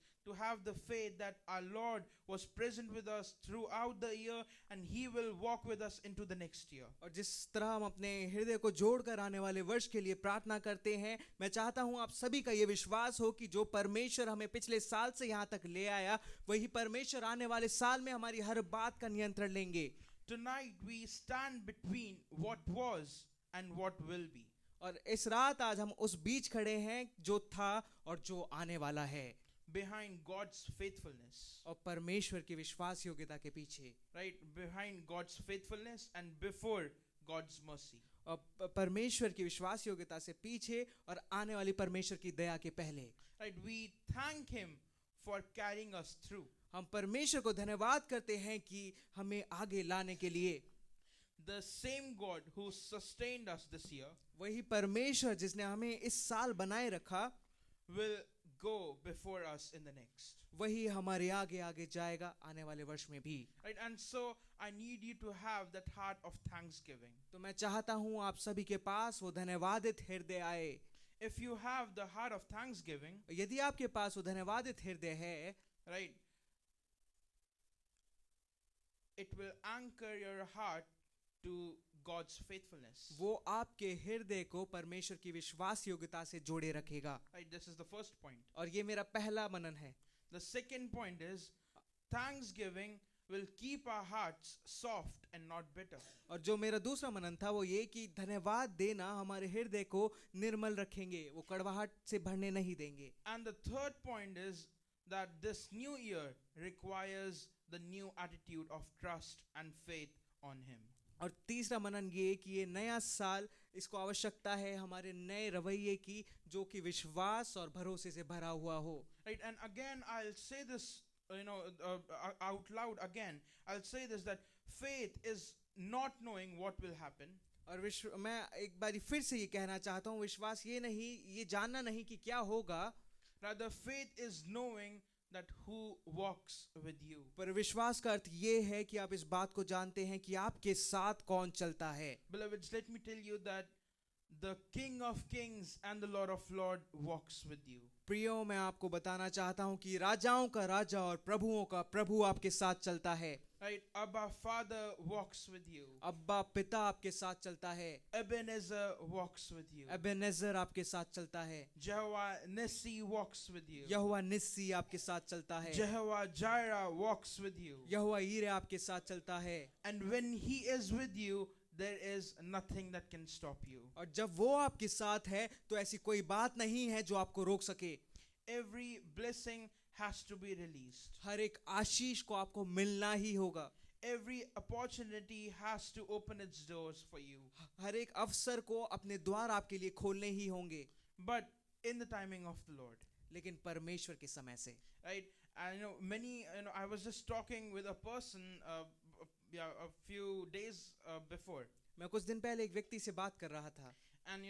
that our Lord was present with us throughout the year and He will walk with us into the next year. और जिस तरह हम अपने हृदय को जोड़कर आने वाले वर्ष के लिए प्रार्थना करते हैं, मैं चाहता हूं आप सभी का ये विश्वास हो कि जो परमेश्वर हमें पिछले साल से यहाँ तक ले आया, वही परमेश्वर आने वाले साल में हमारी हर बात का नियंत्रण लेंगे। Tonight we stand between what was and what will be. और इस रात आज हम उस बीच खड़े हैं जो था और जो आने वाला है, behind God's faithfulness, और परमेश्वर की विश्वास योग्यता के पीछे, right? Behind God's faithfulness and before God's mercy. और परमेश्वर की विश्वास योग्यता से पीछे और आने वाली परमेश्वर की दया के पहले। Right? We thank Him for carrying us through. हम परमेश्वर को धन्यवाद करते हैं कि हमें आगे लाने के लिए। The same God who sustained us this year वही परमेश्वर जिसने हमें इस साल बनाए रखा, will go before us in the next. वही हमारे आगे आगे जाएगा आने वाले वर्ष में भी। Right? And so I need you to have that heart of thanksgiving. तो मैं चाहता हूँ आप सभी के पास वो धन्यवादित हृदय आए। If you have the heart of thanksgiving, यदि आपके पास वो धन्यवादित हृदय है, right, it will anchor your heart to God's faithfulness. वो आपके हृदय को परमेश्वर की विश्वास योग्यता से जोड़े रखेगा। Right? This is the first point. और ये मेरा पहला मनन है। The second point is thanksgiving will keep our hearts soft and not bitter. और जो मेरा दूसरा मनन था वो ये कि धन्यवाद देना हमारे हृदय को निर्मल रखेंगे, वो कड़वाहट से भरने नहीं देंगे। And the third point is that this new year requires the new attitude of trust and faith on Him. और तीसरा मनन ये कि ये नया साल, इसको आवश्यकता है हमारे नए रवैये की, जो कि विश्वास और भरोसे से भरा हुआ हो। Right? And again, I'll say this, out loud again. I'll say this, that faith is not knowing what will happen. और मैं एक बारी फिर से ये कहना चाहता हूँ, विश्वास ये नहीं, ये जानना नहीं कि क्या होगा, Rather, faith is knowing that who walks with you. पर विश्वास का अर्थ ये है कि आप इस बात को जानते हैं कि आपके साथ कौन चलता है। Beloveds, let me tell you that the King of Kings and the Lord of Lords walks with you. प्रियो, मैं आपको बताना चाहता हूँ कि राजाओं का राजा और प्रभुओं का प्रभु आपके साथ चलता है। Right? Abba Father walks with you. अब्बा पिता आपके साथ चलता है। Ebenezer walks with you. Ebenezer आपके साथ चलता है। Jehovah Nissi walks with you. यहोवा निस्सी आपके साथ चलता है। Jehovah Jireh walks with you. यहोवा ईरे आपके साथ चलता है। And when He is with you, there is nothing that can stop you. और जब वो आपके साथ है तो ऐसी कोई बात नहीं है जो आपको रोक सके। Every blessing has to be released. हर एक आशीष को आपको मिलना ही होगा। Every opportunity has to open its doors for you. हर एक अवसर को अपने द्वार आपके लिए खोलने ही होंगे, But in the timing of the Lord. लेकिन परमेश्वर के समय से। Right? And I was just talking with a person a few days before. मैं कुछ दिन पहले एक व्यक्ति से बात कर रहा था, And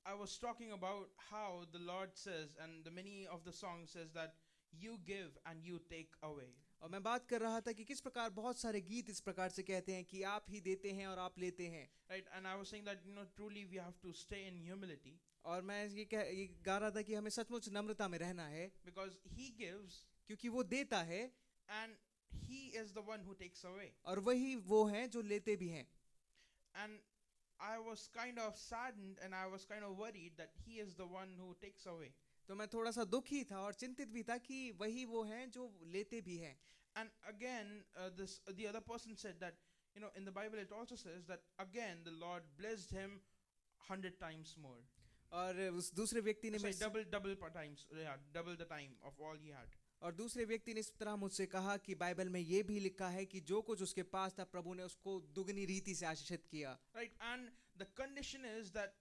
I was talking about how the Lord says, and the many of the songs says that you give and you take away. और मैं बात कर रहा था कि किस प्रकार बहुत सारे गीत इस प्रकार से कहते हैं कि आप ही देते हैं और आप लेते हैं. Right? And I was saying that, truly we have to stay in humility और मैं ये गा रहा था कि हमें सचमुच नम्रता में रहना है, because He gives क्योंकि वो देता है and He is the one who takes away. और वही वो हैं जो लेते भी हैं. And I was kind of saddened and I was kind of worried that He is the one who takes away. तो मैं थोड़ा सा दुखी था और चिंतित भी था कि वही वो हैं जो लेते भी हैं. And again, the other person said that, in the Bible it also says that again the Lord blessed him 100 times more. और उस दूसरे व्यक्ति ने Sorry, double times, yeah, double the time of all he had. और दूसरे व्यक्ति ने इस तरह मुझसे कहा कि बाइबल में ये भी लिखा है कि जो कुछ उसके पास था प्रभु ने उसको दुगनी रीति से आशीषित किया. Right, and the condition is that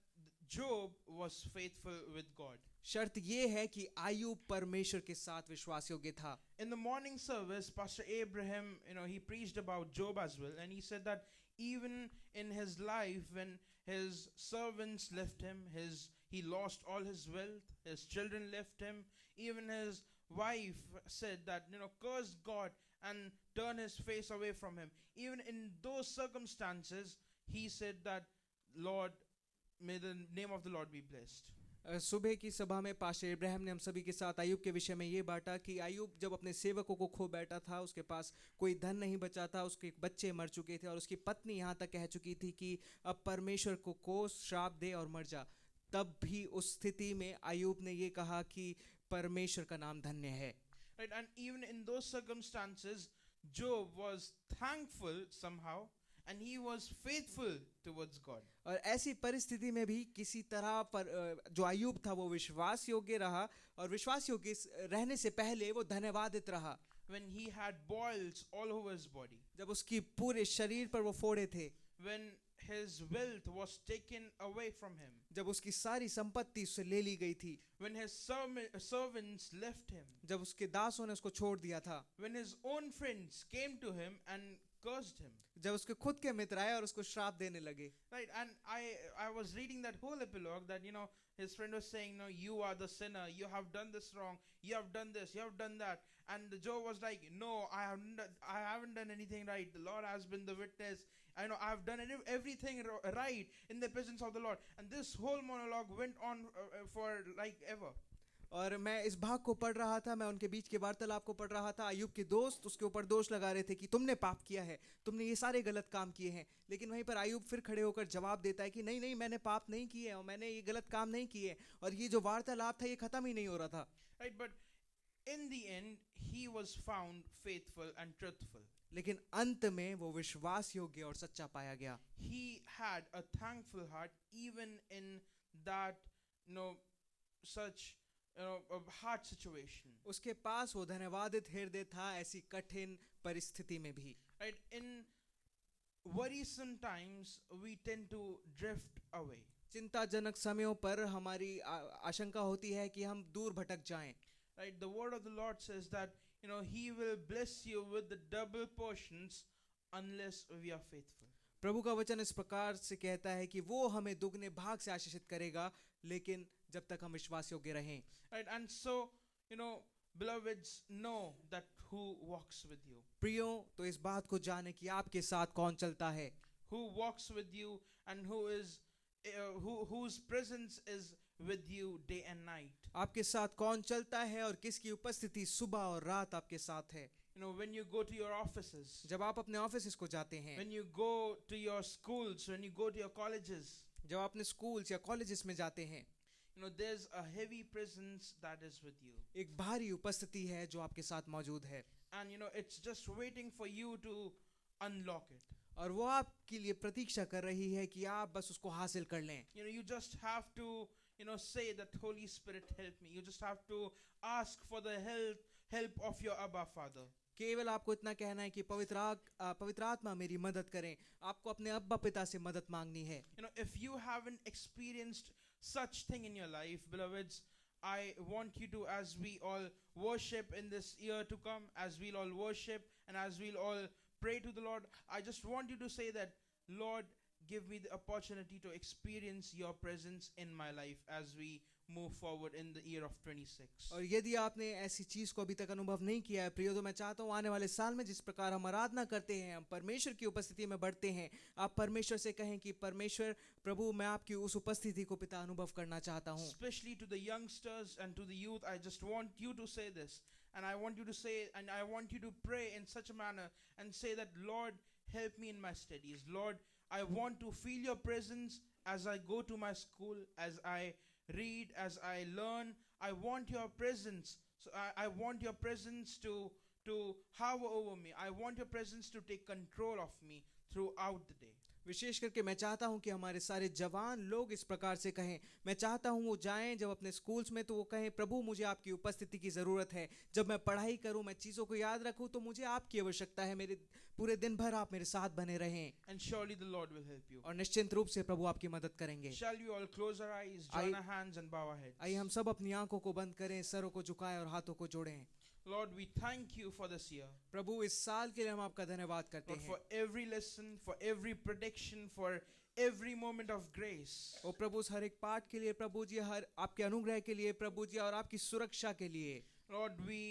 Job was faithful with God. शर्त ये है कि आयुब परमेश्वर के साथ विश्वास योग्य था. In the morning service, Pastor Abraham, he preached about Job as well, and he said that even in his life, when his servants left him, he lost all his wealth, his children left him, even his wife said that, curse God and turn his face away from him. Even in those circumstances, he said that, Lord, may the name of the Lord be blessed. सुबह की सभा में pastor Ibrahim ने हम सभी के साथ आयुब के विषय में ये बांटा कि आयुब जब अपने सेवकों को खो बैठा था, उसके पास कोई धन नहीं बचा था, उसके बच्चे मर चुके थे और उसकी पत्नी यहाँ तक कह चुकी थी कि अब परमेश्वर को कोस श्राप दे और मर जा. तब भी उस स्थिति में आयुब ने ये कहा कि परमेश्वर का नाम धन्य है. Right, and even in those circumstances, Job was thankful somehow, and he was faithful towards God. और ऐसी परिस्थिति में भी किसी तरह पर जो आयुब था वो विश्वास योग्य रहा और विश्वास योग्य रहने से पहले वो धन्यवादित रहा. When he had boils all over his body, जब उसकी पूरे शरीर पर वो फोड़े थे, when his wealth was taken away from him, जब उसकी सारी संपत्ति उससे ले ली गई थी, when his servants left him, जब उसके दासों ने उसको छोड़ दिया था, when his own friends came to him and cursed him. जब उसके खुद के मित्र आए और उसको श्राप देने लगे. Right, and I was reading that whole epilogue that, his friend was saying, no, you are the sinner, you have done this wrong, you have done this, you have done that. And Job was like, no, I haven't done anything right. The Lord has been the witness. I know I've done everything right in the presence of the Lord. And this whole monologue went on for like ever. और मैं इस भाग को पढ़ रहा था, मैं उनके बीच के वार्तालाप को पढ़ रहा था. आयुब के दोस्त उसके ऊपर दोष लगा रहे थे कि तुमने पाप किया है, तुमने ये सारे गलत काम किए हैं. लेकिन वहीं पर आयुब फिर खड़े होकर जवाब देता है कि नहीं नहीं, मैंने पाप नहीं किए और मैंने ये गलत काम नहीं किए. और ये जो वार्तालाप था ये खत्म ही नहीं हो रहा था. Right, but in the end, he was found faithful and truthful. लेकिन अंत में वो विश्वास योग्य और सच्चा पाया गया. He had a thankful heart even in that, such a hard situation. उसके पास वो धन्यवादित हृदय था ऐसी कठिन परिस्थिति में भी. Right, in worrisome times we tend to drift away. चिंताजनक समयों पर हमारी आशंका होती है कि हम दूर भटक जाएं. Right, the word of the Lord says that, he will bless you with the double portions unless we are faithful. प्रभु का वचन इस प्रकार से कहता है कि वो हमें दुगने भाग से आशीषित करेगा, लेकिन जब तक हम विश्वास योग्य रहें. Right, and so, beloveds, know that who walks with you. प्रियो, तो इस बात को जाने कि आपके साथ कौन चलता है. Who walks with you and whose presence is with you day and night. आपके साथ कौन चलता है और किसकी उपस्थिति सुबह और रात आपके साथ है. When you go to your offices, जब आप अपने ऑफिस को जाते हैं, when you go to your schools, when you go to your colleges, जब आप अपने स्कूल्स या कॉलेजेस में जाते हैं, there's a heavy presence that is with you. एक भारी उपस्थिति है जो आपके साथ मौजूद है. And it's just waiting for you to unlock it. और वो आपके लिए प्रतीक्षा कर रही है कि आप बस उसको हासिल कर लें. You just have to say that Holy Spirit help me. You just have to ask for the help of your Abba Father. केवल आपको इतना कहना है कि पवित्र आत्मा मेरी मदद करें. आपको अपने अब्बा पिता से मदद मांगनी है. If you haven't experienced such thing in your life, beloveds, I want you to, as we all worship in this year to come, as we'll all worship and as we'll all pray to the Lord, I just want you to say that, Lord, give me the opportunity to experience your presence in my life as we move forward in the year of 26. और यदि आपने ऐसी चीज को अभी तक अनुभव नहीं किया है प्रियो, तो मैं चाहता हूँ आने वाले साल में जिस प्रकार हम आराधना करते हैं, हम परमेश्वर की उपस्थिति में बढ़ते हैं, आप परमेश्वर से कहें कि परमेश्वर प्रभु, मैं आपकी उस उपस्थिति को पिता अनुभव करना चाहता हूँ। Especially to the youngsters and to the youth, I just want you to say this, and I want you to say, and I want you to pray in such a manner and say that, Lord, help me in my studies. Lord, I want to feel your presence as I go to my school, as I read, as I learn. I want your presence. So I want your presence to hover over me. I want your presence to take control of me throughout the day. विशेष करके मैं चाहता हूं कि हमारे सारे जवान लोग इस प्रकार से कहें, मैं चाहता हूं वो जाएं जब अपने स्कूल्स में तो वो कहें, प्रभु मुझे आपकी उपस्थिति की ज़रूरत है। जब मैं पढ़ाई करूं, मैं चीज़ों को याद रखूं, तो मुझे आपकी आवश्यकता है। मेरे पूरे दिन भर आप मेरे साथ बने रहें, And surely the Lord will help you. और निश्चित रूप से प्रभु आपकी मदद करेंगे। Shall we all close our eyes, join our hands and bow our heads? आइए हम सब अपनी आंखों को बंद करें, सरों को झुकाएं और हाथों को जोड़ें। Lord, we thank you for this year. प्रभु, इस साल के लिए हम आपका धन्यवाद करते Lord, हैं। for every lesson, for every prediction, for every moment of grace. ओ प्रभु, उस हर एक पाठ के लिए प्रभु जी, हर आपके अनुग्रह के लिए प्रभु जी, और आपकी सुरक्षा के लिए Lord, we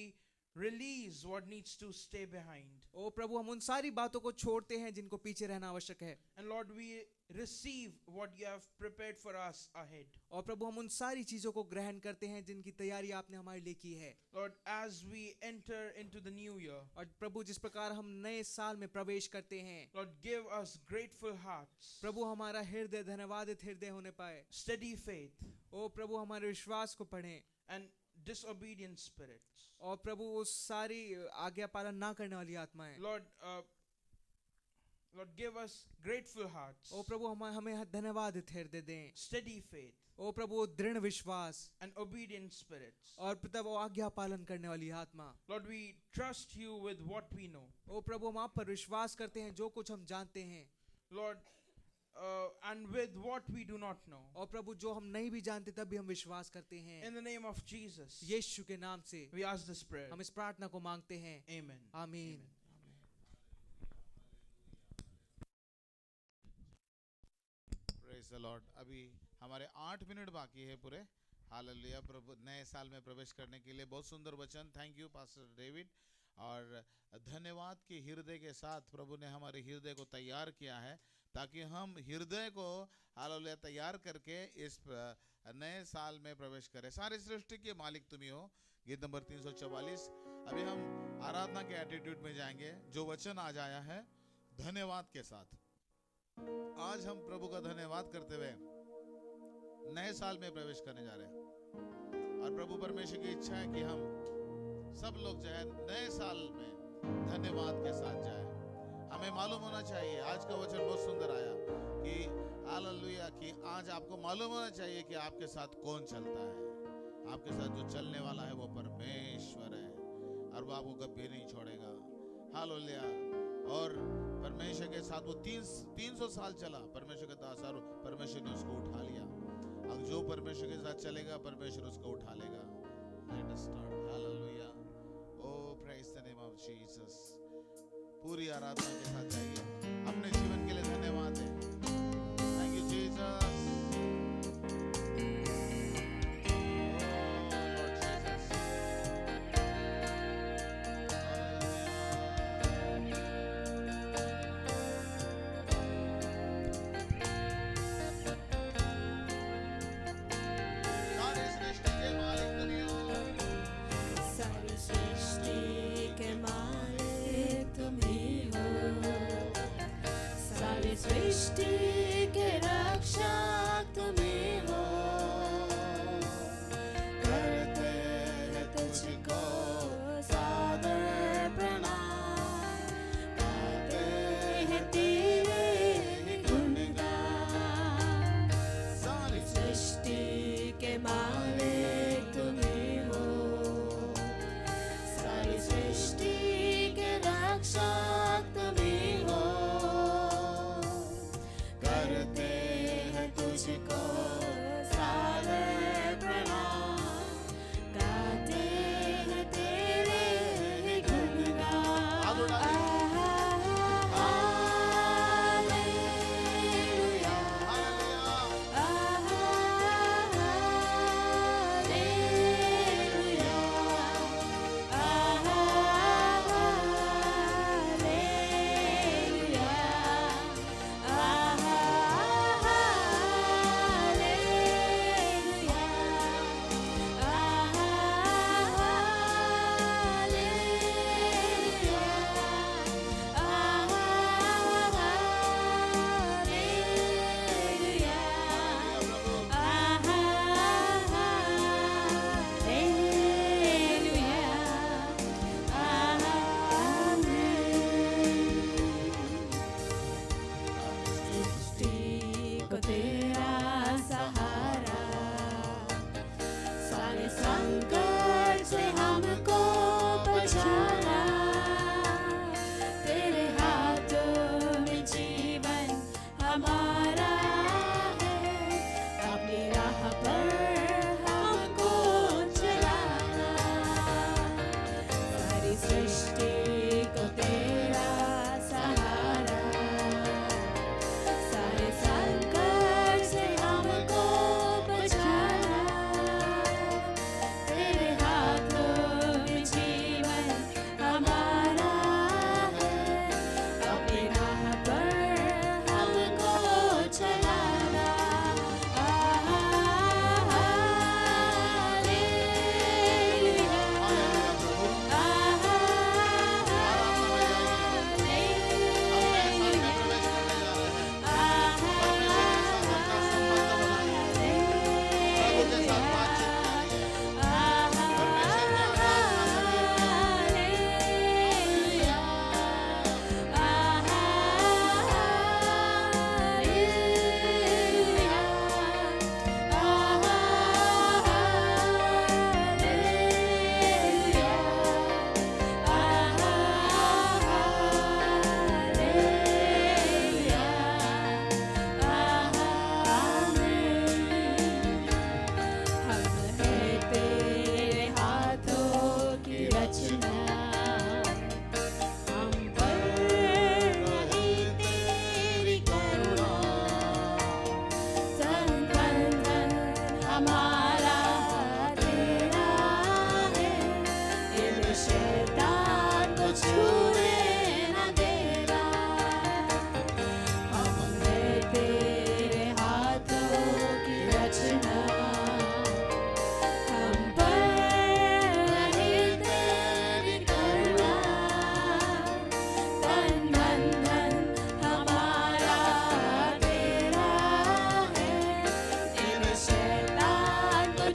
release what needs to stay behind. ओ प्रभु, हम उन सारी बातों को छोड़ते हैं जिनको पीछे रहना आवश्यक है। And Lord, we receive what you have prepared for us ahead. और प्रभु, हम उन सारी चीजों को ग्रहण करते हैं जिनकी तैयारी आपने हमारे लिए की है। Lord, as we enter into the new year, और प्रभु, जिस प्रकार हम नए साल में प्रवेश करते हैं, Lord, give us grateful hearts, प्रभु हमारा हृदय धन्यवादित हृदय होने पाए। steady faith, ओ प्रभु, हमारे विश्वास को पढ़ें, and disobedient spirits. और प्रभु उस सारी आज्ञा पालन ना करने वाली आत्माएं। Lord, give us grateful hearts, ओ प्रभु, हमें धन्यवादित हृदय दें। steady faith, ओ प्रभु, दृढ़ विश्वास, and obedient spirits. और पिता वो आज्ञा पालन करने वाली आत्मा। Lord, we trust you with what we know. ओ प्रभु, हम आप पर विश्वास करते हैं जो कुछ हम जानते हैं, Lord, and with what we do not know. और प्रभु जो हम नहीं भी जानते तब भी हम विश्वास करते हैं। In the name of Jesus, यीशु के नाम से we ask this prayer. हम इस प्रार्थना को मांगते हैं। Amen. आमीन। Praise the Lord. अभी हमारे 8 मिनट बाकी है पूरे। हालेलुया। प्रभु नए साल में प्रवेश करने के लिए बहुत सुंदर वचन। Thank you pastor David. और धन्यवाद के हृदय के साथ प्रभु ने हमारे हृदय को तैयार किया है ताकि हम हृदय को हालेलुया तैयार करके इस नए साल में प्रवेश करें। सारी सृष्टि के मालिक तुम ही हो, गीत नंबर 344। अभी हम आराधना के एटीट्यूड में जाएंगे। जो वचन आज आया है धन्यवाद के साथ, आज हम प्रभु का धन्यवाद करते हुए नए साल में प्रवेश करने जा रहे हैं। और प्रभु परमेश्वर की इच्छा है कि हम सब लोग जो है नए साल में धन्यवाद के साथ जाए। हमें मालूम होना चाहिए, आज का वचन बहुत सुंदर आया कि हालेलुया, कि आज आपको मालूम होना चाहिए कि आपके साथ कौन चलता है। आपके साथ जो चलने वाला है वो परमेश्वर है और वो आपको कभी नहीं छोड़ेगा। हालेलुया। और परमेश्वर के साथ वो 300 साल चला परमेश्वर के दास, और परमेश्वर ने उसको उठा लिया। अब जो परमेश्वर के साथ चलेगा परमेश्वर उसको उठा लेगा। Let us start. Hallelujah. O praise the name of Jesus. पूरी आराधना के साथ जाइए। अपने जीवन के लिए धन्यवाद है। Thank you Jesus. सारी सृष्टि के मालिक तुम ही हो, सारी सृष्टि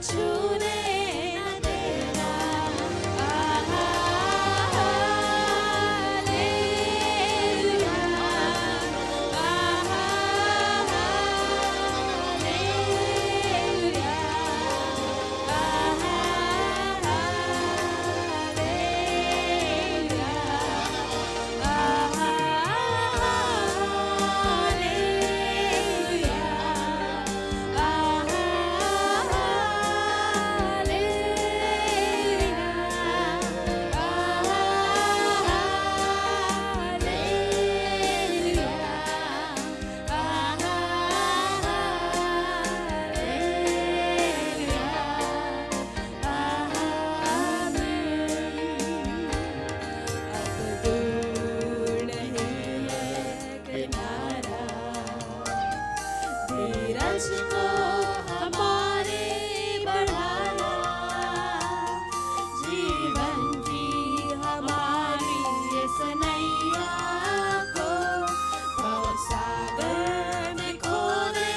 छूने न देना हालेलुया हालेलुया धीरज को हमारे बढ़ाना जीवन की हमारी ये सनैया को भवसागर में खोने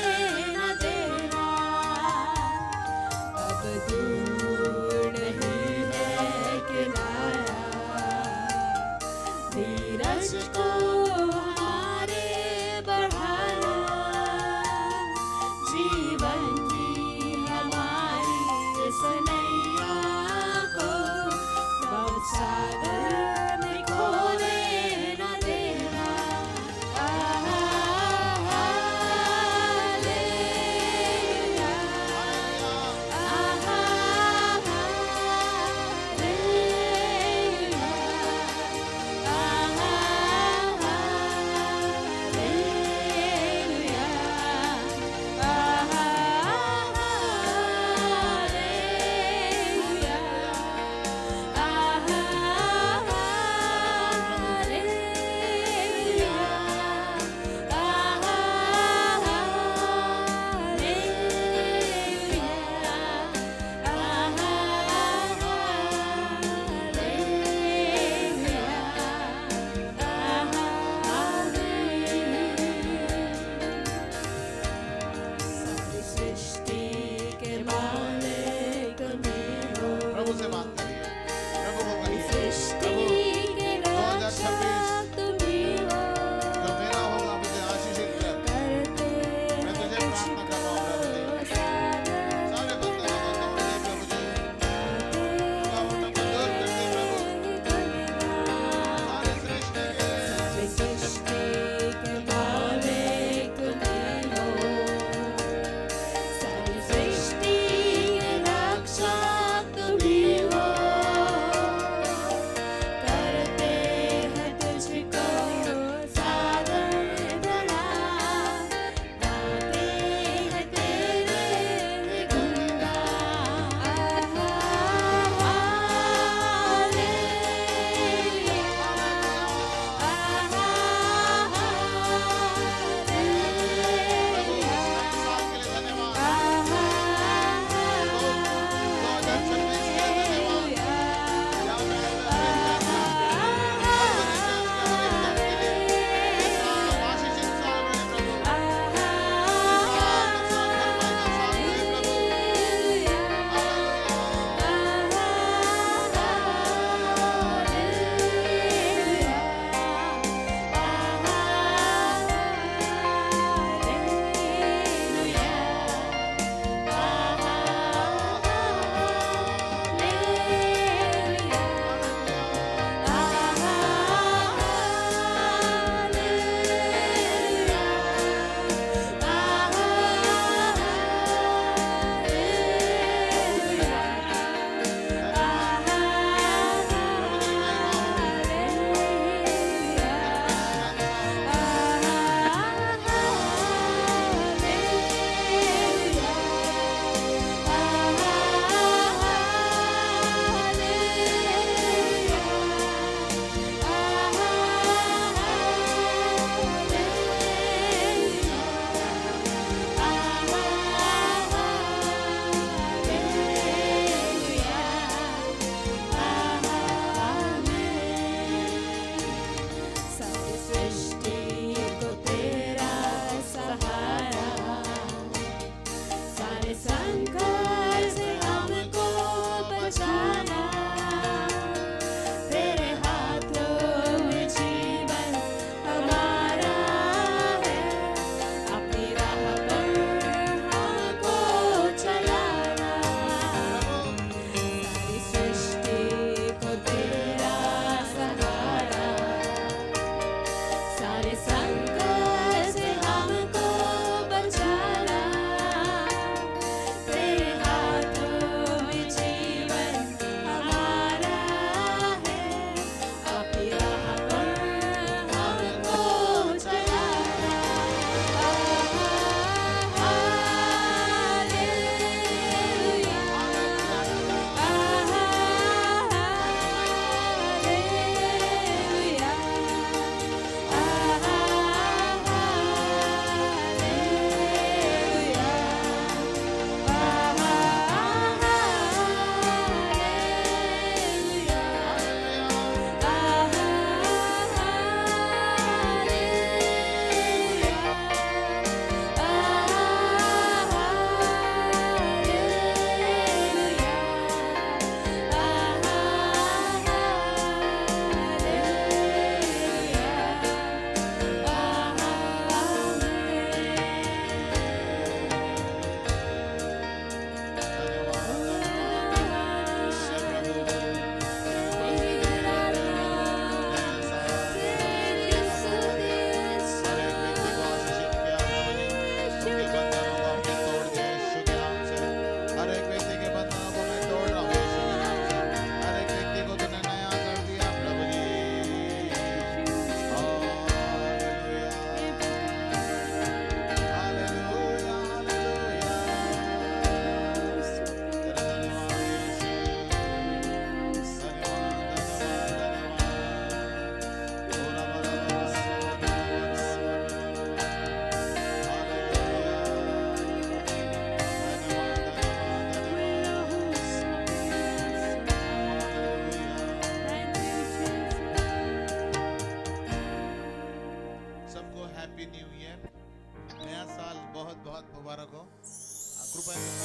न देना अब दूर नहीं है किनारा धीरज को हमारे बढ़ाना जीवन की हमारी इस नैया को भवसागर में खोने न देना हालेलुया हालेलुया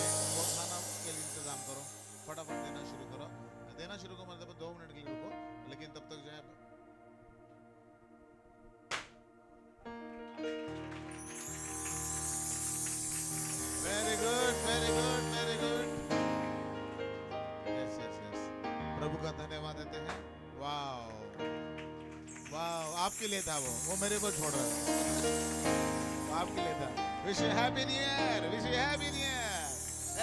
वो खाना के लिए इंतजाम करो, फटाफट देना शुरू करो। देना शुरू करो मतलब 2 मिनट के लिए रुको, लेकिन तब तक जो है very good very good very good. Yes yes yes, प्रभु का धन्यवाद देते हैं। वाओ वाओ, आपके लिए था वो मेरे को छोड़ रहा था, आपके लिए था। Wish you happy new year, wish you happy new year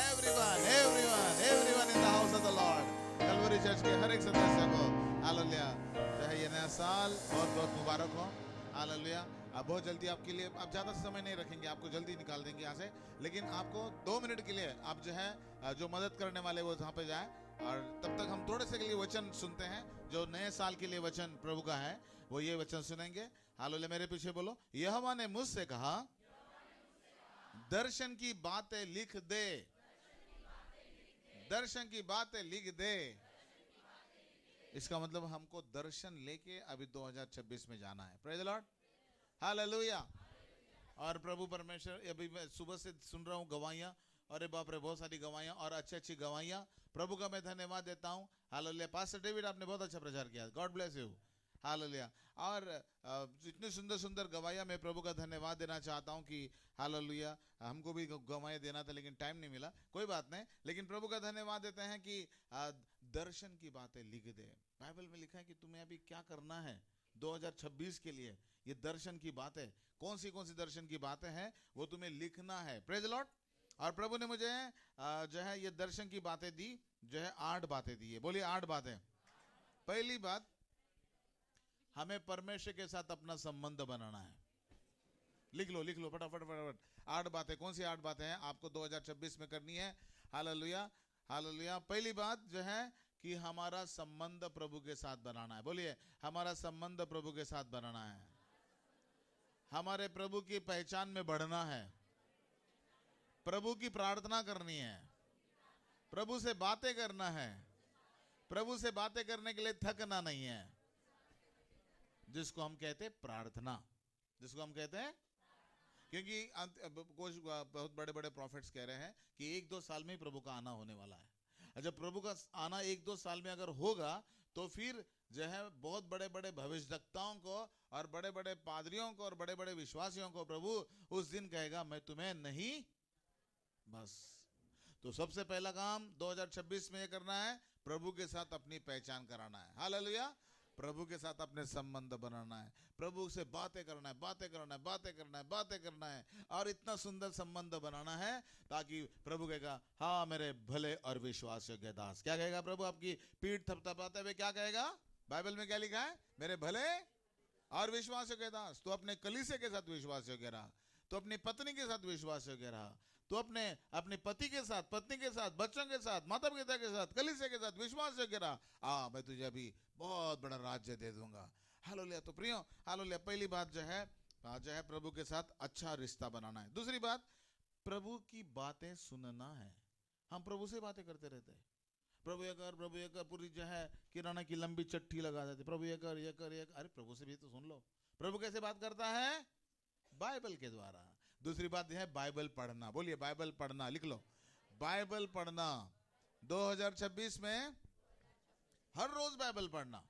everyone everyone everyone in the house of the lord. Calvary church के हर एक सदस्य को हालेलुया, चाहे ये नया साल बहुत बहुत मुबारक हो। हालेलुया। अब बहुत जल्दी आपके लिए, आप ज़्यादा समय नहीं रखेंगे, आपको जल्दी निकाल देंगे यहाँ से, लेकिन आपको 2 मिनट के लिए आप जो है जो मदद करने वाले वो वहाँ पे जाए, और तब तक हम थोड़े से के लिए वचन सुनते हैं। जो नए साल के लिए वचन प्रभु का है वो ये वचन सुनेंगे। हालेलुया। मेरे पीछे बोलो, यहोवा ने मुझसे कहा दर्शन की बातें लिख दे, दर्शन की बातें लिख दे। इसका मतलब हमको दर्शन लेके अभी 2026 में जाना है। Praise the Lord, hallelujah. और प्रभु परमेश्वर, अभी मैं सुबह से सुन रहा हूँ गवाहियाँ, अरे बाप रे बहुत सारी गवाहियाँ और अच्छी अच्छी गवाहियाँ। प्रभु का मैं धन्यवाद देता हूँ। हालेलुया। पास्टर डेविड आपने बहुत अच्छा प्रचार किया, गॉड ब्लेस यू। हालेलुया। और इतनी सुंदर सुंदर गवाहियाँ, मैं प्रभु का धन्यवाद देना चाहता हूँ कि हालेलुया, हमको भी गवाहियाँ देना था लेकिन टाइम नहीं मिला, कोई बात नहीं, लेकिन प्रभु का धन्यवाद देते हैं कि दर्शन की बातें लिख दे। बाइबल में लिखा है कि तुम्हें अभी क्या करना है 2026 के लिए, ये दर्शन की बातें, कौन सी दर्शन की बातें हैं वो तुम्हें लिखना है। Praise Lord. और प्रभु ने मुझे जो है ये दर्शन की बातें दी, जो है 8 बातें दी है। बोलिए 8 बातें। पहली बात, हमें परमेश्वर के साथ अपना संबंध बनाना है। लिख लो फटाफट फटाफट। 8 बातें, कौन सी 8 बातें हैं आपको 2026 में करनी है। Hallelujah hallelujah. पहली बात जो है कि हमारा संबंध प्रभु के साथ बनाना है। बोलिए हमारा संबंध प्रभु के साथ बनाना है। हमारे प्रभु की पहचान में बढ़ना है, प्रभु की प्रार्थना करनी है, प्रभु से बातें करना है, प्रभु से बातें करने के लिए थकना नहीं है, जिसको हम कहते हैं प्रार्थना, जिसको हम कहते हैं, क्योंकि कुछ बहुत बड़े बड़े प्रॉफिट्स कह रहे हैं कि 1-2 साल में ही प्रभु का आना होने वाला है। जब प्रभु का आना 1-2 साल में अगर होगा तो फिर जो है बहुत बड़े बड़े भविष्यवक्ताओं को और बड़े बड़े पादरियों को और बड़े बड़े विश्वासियों को प्रभु उस दिन कहेगा मैं तुम्हें नहीं, बस। तो सबसे पहला काम 2026 में ये करना है, प्रभु के साथ अपनी पहचान कराना है। हालेलुया। प्रभु के साथ अपने संबंध बनाना है, प्रभु से बातें करना है, बातें करना है, बातें करना है, बातें करना है, और इतना सुंदर संबंध बनाना है ताकि प्रभु कहेगा हाँ मेरे भले और विश्वास योग्य दास। क्या कहेगा प्रभु? आपकी पीठ थपथपाते हुए क्या कहेगा? बाइबल में क्या लिखा है? मेरे भले और विश्वास योग्य दास। तो अपने कलीसिया के साथ विश्वास योग्य रहा, तो अपनी पत्नी के साथ विश्वास योग्य रहा, तो अपने पति के साथ, पत्नी के साथ, बच्चों के साथ, माता पिता के साथ, कलीसिया के साथ विश्वास योग्य रहा, मैं तुझे अभी बहुत बड़ा राज्य दे दूंगा। हालेलुया। तो प्रियो हालेलुया, पहली बात जो है प्रभु के साथ अच्छा रिश्ता बनाना है। दूसरी बात, प्रभु की बातें सुनना है। हम प्रभु से बातें करते रहते हैं, प्रभु ये कर, पूरी जो है किराना की लंबी चिट्ठी लगा देते, प्रभु ये कर, ये कर, ये कर। अरे प्रभु से भी तो सुन लो। प्रभु कैसे बात करता है? बाइबल के द्वारा। दूसरी बात है बाइबल पढ़ना। बोलिए बाइबल पढ़ना, लिख लो बाइबल पढ़ना। 2026 में हर रोज बाइबल पढ़ना,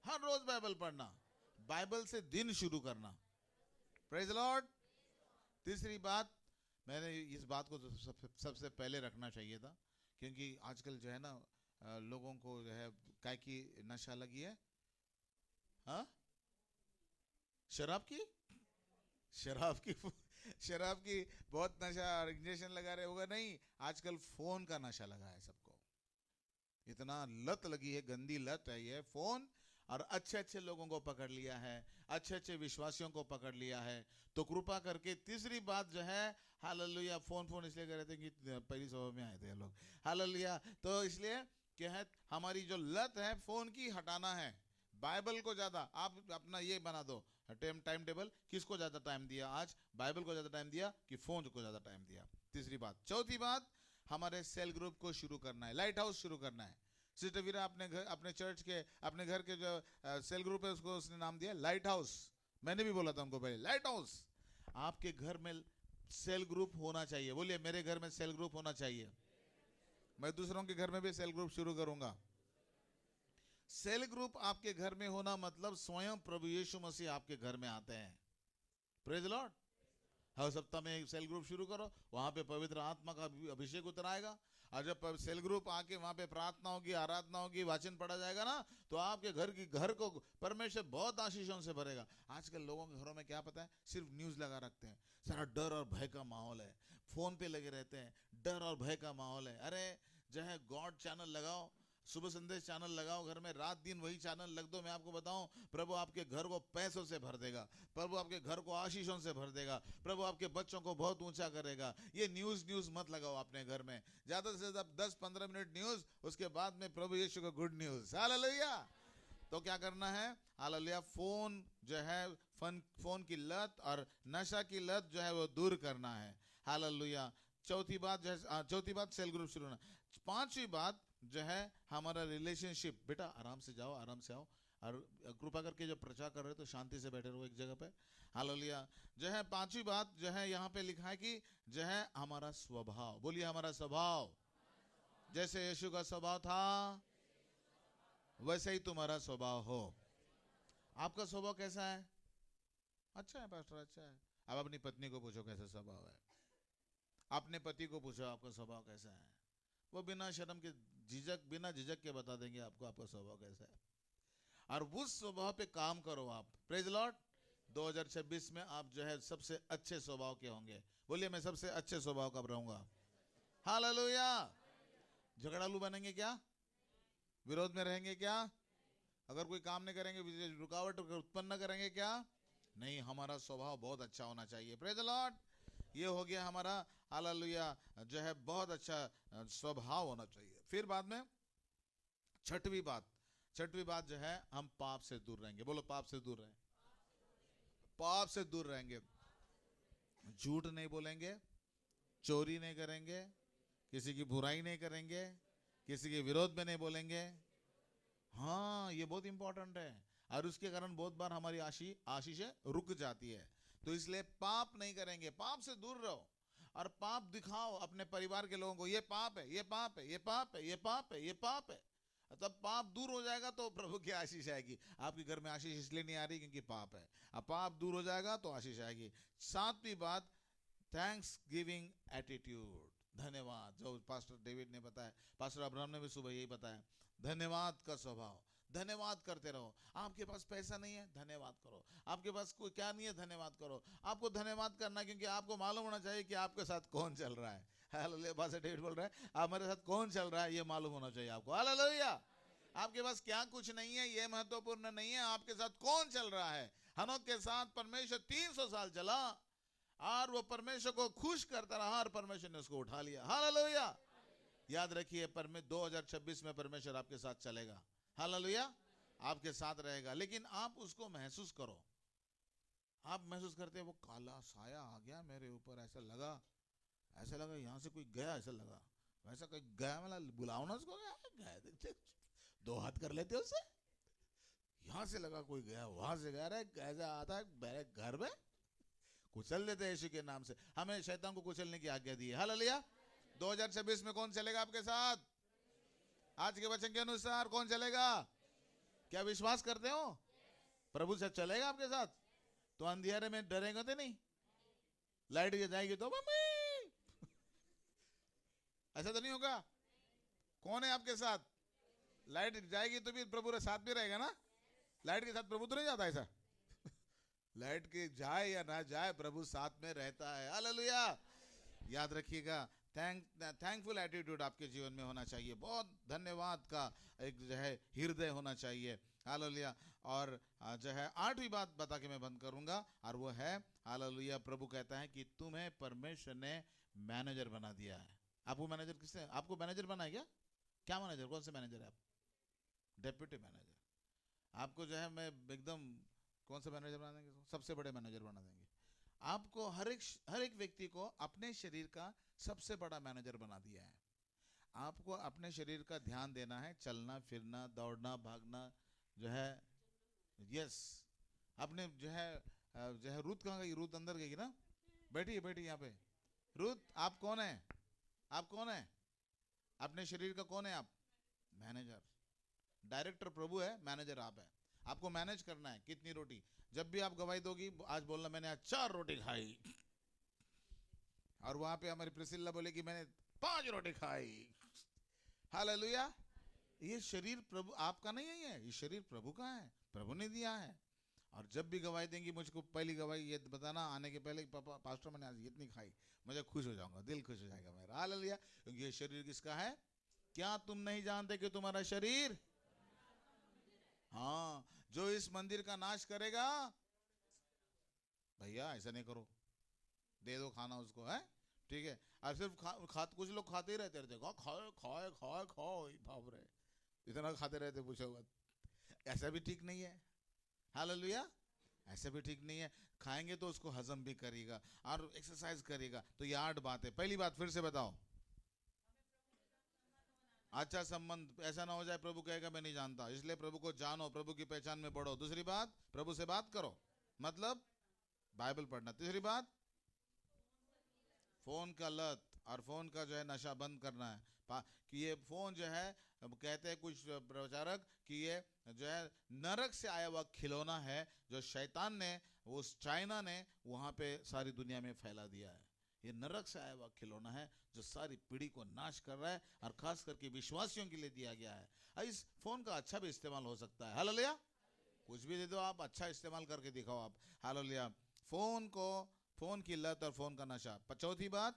हर रोज बाइबल पढ़ना, बाइबल से दिन शुरू करना। Praise the Lord. तीसरी बात, मैंने इस बात को तो सबसे पहले रखना चाहिए था, क्योंकि आजकल जो है ना लोगों को जो है काय की नशा लगी है, हाँ शराब की बहुत नशा, इंजेक्शन लगा रहे होगा, नहीं आजकल फोन का नशा लगा है सबको। इतना लत लगी है, गंदी लत है ये फोन, और अच्छे अच्छे लोगों को पकड़ लिया है, अच्छे अच्छे विश्वासियों को पकड़ लिया है। तो कृपा करके तीसरी बात जो है, हालेलुया, फोन इसलिए कह रहे थे कि पहली सभा में आए थे लोग, हालेलुया, तो इसलिए क्या है हमारी जो लत है फोन की हटाना है। बाइबल को ज्यादा आप अपना ये बना दो टाइम टेबल, किसको ज्यादा टाइम दिया आज? बाइबल को ज्यादा टाइम दिया कि फोन को ज्यादा टाइम दिया? तीसरी बात। चौथी बात, हमारे सेल ग्रुप को शुरू करना है, लाइट हाउस शुरू करना है। सिस्टर वीरा अपने चर्च के, अपने घर के जो सेल ग्रुप है उसको उसने नाम दिया लाइट हाउस। मैंने भी बोला था उनको पहले, लाइट हाउस। आपके घर में सेल ग्रुप होना चाहिए। बोलिए मेरे घर में सेल ग्रुप होना चाहिए। मैं दूसरों के घर में भी सेल ग्रुप शुरू करूंगा। सेल ग्रुप आपके घर में होना मतलब स्वयं प्रभु यीशु मसीह आपके घर में आते हैं। Praise Lord. हर सप्ताह में एक सेल ग्रुप शुरू करो, वहां पे पवित्र आत्मा का अभिषेक उतर आएगा। और जब सेल ग्रुप आके वहां पे प्रार्थना होगी, आराधना होगी, वाचन पढ़ा जाएगा ना, तो आपके घर को परमेश्वर बहुत आशीषों से भरेगा। आजकल लोगों के घरों में क्या पता है, सिर्फ न्यूज लगा रखते हैं, सारा डर और भय का माहौल है, फोन पे लगे रहते हैं, डर और भय का माहौल है। अरे जो है गॉड चैनल लगाओ, सुबह संदेश चैनल लगाओ, घर में रात दिन वही चैनल लग दो। मैं आपको बताऊं, प्रभु आपके घर को पैसों से भर देगा, प्रभु आपके घर को आशीषों से भर देगा, प्रभु आपके बच्चों को बहुत ऊंचा करेगा। ये न्यूज मत लगाओ अपने घर में, ज्यादा से ज्यादा 10-15 मिनट न्यूज, उसके बाद में प्रभु यीशु को गुड न्यूज। हालेलुया। तो क्या करना है, हालेलुया, फोन जो है फोन की लत और नशा की लत जो है वो दूर करना है। हालेलुया। चौथी बात सेल ग्रुप शुरू होना। पांचवी बात जो है हमारा रिलेशनशिप। बेटा आराम से जाओ, आराम से आओ, और कृपा करके जो प्रचार कर रहे हो तो शांति से बैठे रहो एक जगह पे। हालेलुया। जो है पांचवी बात जो है यहाँ पे लिखा है कि जो है हमारा स्वभाव। बोलिए हमारा स्वभाव। जैसे यीशु का स्वभाव था वैसे ही तुम्हारा स्वभाव हो। आपका स्वभाव कैसा है? अच्छा है पास्टर, अच्छा है। अब अपनी पत्नी को पूछो कैसा स्वभाव है, अपने पति को पूछो आपका स्वभाव कैसा है। वो बिना शर्म के बिना झिझक के बता देंगे आपको आपका स्वभाव कैसा है। और उस स्वभाव पे काम करो आप। Praise Lord. 2026 में आप जो है सबसे अच्छे स्वभाव के होंगे। बोलिए मैं सबसे अच्छे स्वभाव का रहूंगा। हालेलुया। झगड़ालू बनेंगे क्या? विरोध में रहेंगे क्या? अगर कोई काम नहीं करेंगे, रुकावट उत्पन्न करेंगे क्या? नहीं, हमारा स्वभाव बहुत अच्छा होना चाहिए। Praise Lord. ये हो गया हमारा, हालेलुया, जो है बहुत अच्छा स्वभाव होना चाहिए। फिर बाद में छठवीं बात जो है, हम पाप से दूर रहेंगे। बोलो पाप से दूर रहें। पाप से दूर रहेंगे। झूठ नहीं बोलेंगे, चोरी नहीं करेंगे, किसी की बुराई नहीं करेंगे, किसी के विरोध में नहीं बोलेंगे। हाँ, ये बहुत इंपॉर्टेंट है। और उसके कारण बहुत बार हमारी आशीषें रुक जाती है। तो इसलिए पाप नहीं करेंगे, पाप से दूर रहो। और पाप दिखाओ अपने परिवार के लोगों को, ये पाप है, ये पाप है, ये पाप है, ये पाप है, ये पाप है। तब पाप दूर हो जाएगा तो प्रभु की आशीष आएगी। आपके घर में आशीष इसलिए नहीं आ रही क्योंकि पाप है। अब पाप दूर हो जाएगा तो आशीष आएगी। सातवीं बात, थैंक्स गिविंग एटीट्यूड। धन्यवाद, जो पास्टर डेविड ने बताया, पास्टर अब्राहम ने भी सुबह यही बताया, धन्यवाद का स्वभाव। धन्यवाद करते रहो। आपके पास पैसा नहीं है, धन्यवाद करो। आपके पास कोई क्या नहीं है, धन्यवाद करो। आपको धन्यवाद करना, क्योंकि आपको मालूम होना चाहिए कि आपके साथ कौन चल रहा है। हालेलुया। पास्टर डेविड बोल रहा है, आप मेरे साथ कौन चल रहा है ये मालूम होना चाहिए आपको। हालेलुया। आपके पास क्या कुछ नहीं है ये महत्वपूर्ण नहीं है, आपके साथ कौन चल रहा है। हनोक के साथ परमेश्वर 300 साल चला और वो परमेश्वर को खुश करता रहा और परमेश्वर ने उसको उठा लिया। हालेलुया। याद रखिए, 2026 में परमेश्वर आपके साथ चलेगा। हालेलुया। आपके साथ रहेगा, लेकिन आप उसको महसूस करो। आप महसूस करते हैं वो काला साया आ गया मेरे ऊपर, ऐसा लगा यहाँ से कोई गया, ऐसा लगा वैसा कोई गया, मतलब बुलाओ ना उसको, गया दो हाथ कर लेते उससे। यहाँ से लगा कोई गया, वहां से गया, रहे कैसा आता है मेरे घर में, कुचल देते हैं यीशु के नाम से। हमें शैतान को कुचलने की आज्ञा दी है। हालेलुया। 2026 में कौन चलेगा आपके साथ? आज के वचन के अनुसार कौन चलेगा? क्या विश्वास करते हो? प्रभु से चलेगा आपके साथ? तो अंधेरे में डरेंगे तो नहीं? लाइट जाएगी तो मम्मी ऐसा तो नहीं होगा? कौन है आपके साथ? लाइट जाएगी तो भी प्रभु के साथ भी रहेगा ना? लाइट के साथ प्रभु तो नहीं जाता ऐसा लाइट के जाए या ना जाए, प्रभु साथ में रहता है। हालेलुया। याद रखिएगा, थैंकफुल एटीट्यूड आपके जीवन में होना चाहिए। बहुत धन्यवाद का एक जो है हृदय होना चाहिए। हालेलुया। और जो है 8वीं बात बता के मैं बंद करूंगा, और वो है, हालेलुया, प्रभु कहता है कि तुम्हें परमेश्वर ने मैनेजर बना दिया है। आपको मैनेजर किसने, आपको मैनेजर बना है क्या? क्या मैनेजर, कौन से मैनेजर है आप? Deputy manager. आपको जो है मैं एकदम कौन सा मैनेजर बना देंगे? सबसे बड़े मैनेजर बना देंगे। आपको हर एक व्यक्ति को अपने शरीर का सबसे बड़ा मैनेजर बना दिया है। आपको अपने शरीर का ध्यान देना है, चलना फिरना, दौड़ना भागना, जो है यस। आपने जो है रुत कहाँ गई? रुत अंदर गई ना? बैठिए बैठिए यहाँ पे। रुथ, आप कौन है? आप कौन है? अपने शरीर का कौन है आप? मैनेजर। डायरेक्टर प्रभु है, मैनेजर आप है। आपको मैनेज करना है कितनी रोटी। जब भी आप गवाही दोगी आज बोलना मैंने आज 4 रोटी खाई, और वहां पे हमारी प्रिसिल्ला बोलेगी मैंने 5 रोटी खाई। हालेलुया। ये शरीर प्रभु आपका नहीं है, ये शरीर प्रभु का है, प्रभु ने दिया है। और जब भी गवाही देंगी मुझको पहली गवाही ये बताना आने के पहले, पापा पास्टर मैंने आज इतनी खाई, मुझे खुश हो जाऊंगा, दिल खुश हो जाएगा मेरा। हालेलुया। क्योंकि ये शरीर किसका है? क्या तुम नहीं जानते कि तुम्हारा शरीर, हाँ, जो इस मंदिर का नाश करेगा, भैया ऐसा नहीं करो, दे दो खाना उसको, है ठीक है। और सिर्फ कुछ लोग खाते ही रहते खाए खाए खाए खाओ, बाप रे, इतना खाते रहते, पूछो मत। ऐसा भी ठीक नहीं है। हालेलुया। ऐसा भी ठीक नहीं है। खाएंगे तो उसको हजम भी करेगा और एक्सरसाइज करेगा। तो ये 8 बात है। पहली बात फिर से बताओ, अच्छा संबंध। ऐसा ना हो जाए प्रभु कहेगा मैं नहीं जानता, इसलिए प्रभु को जानो, प्रभु की पहचान में बढ़ो। दूसरी बात, प्रभु से बात करो, मतलब बाइबल पढ़ना। तीसरी बात, फोन का लत और फोन का जो है नशा बंद करना है। कि ये फोन जो है, कहते हैं कुछ प्रचारक कि ये जो है नरक से आया हुआ खिलौना है, जो शैतान ने, उस चाइना ने वहां पे सारी दुनिया में फैला दिया है। ये नरक से आया हुआ खिलौना है जो सारी पीढ़ी को नाश कर रहा है, और खास करके विश्वासियों के लिए दिया गया है। इस फोन का अच्छा भी इस्तेमाल हो सकता है। हालेलुया। कुछ भी दे दो आप, अच्छा इस्तेमाल करके दिखाओ आप। हालेलुया। फोन को, फोन की लत और फोन का नशा। चौथी बात,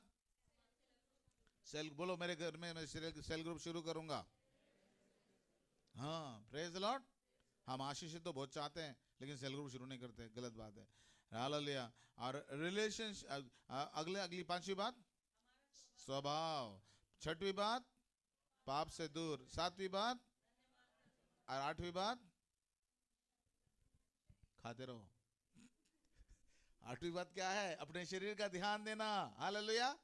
सेल बोलो, मेरे घर में मैं सेल ग्रुप शुरू करूंगा। हाँ, प्रेज द लॉर्ड। हम आशीष तो बहुत चाहते हैं लेकिन सेल ग्रुप शुरू नहीं करते, गलत बात है। हालेलुया। और रिलेशनशिप, अगली 5वीं बात, स्वभाव। 6वीं बात, पाप से दूर। 7वीं बात, और 8वीं बात, खाते रहो। 8वीं बात क्या है? अपने शरीर का ध्यान देना। हालेलुया।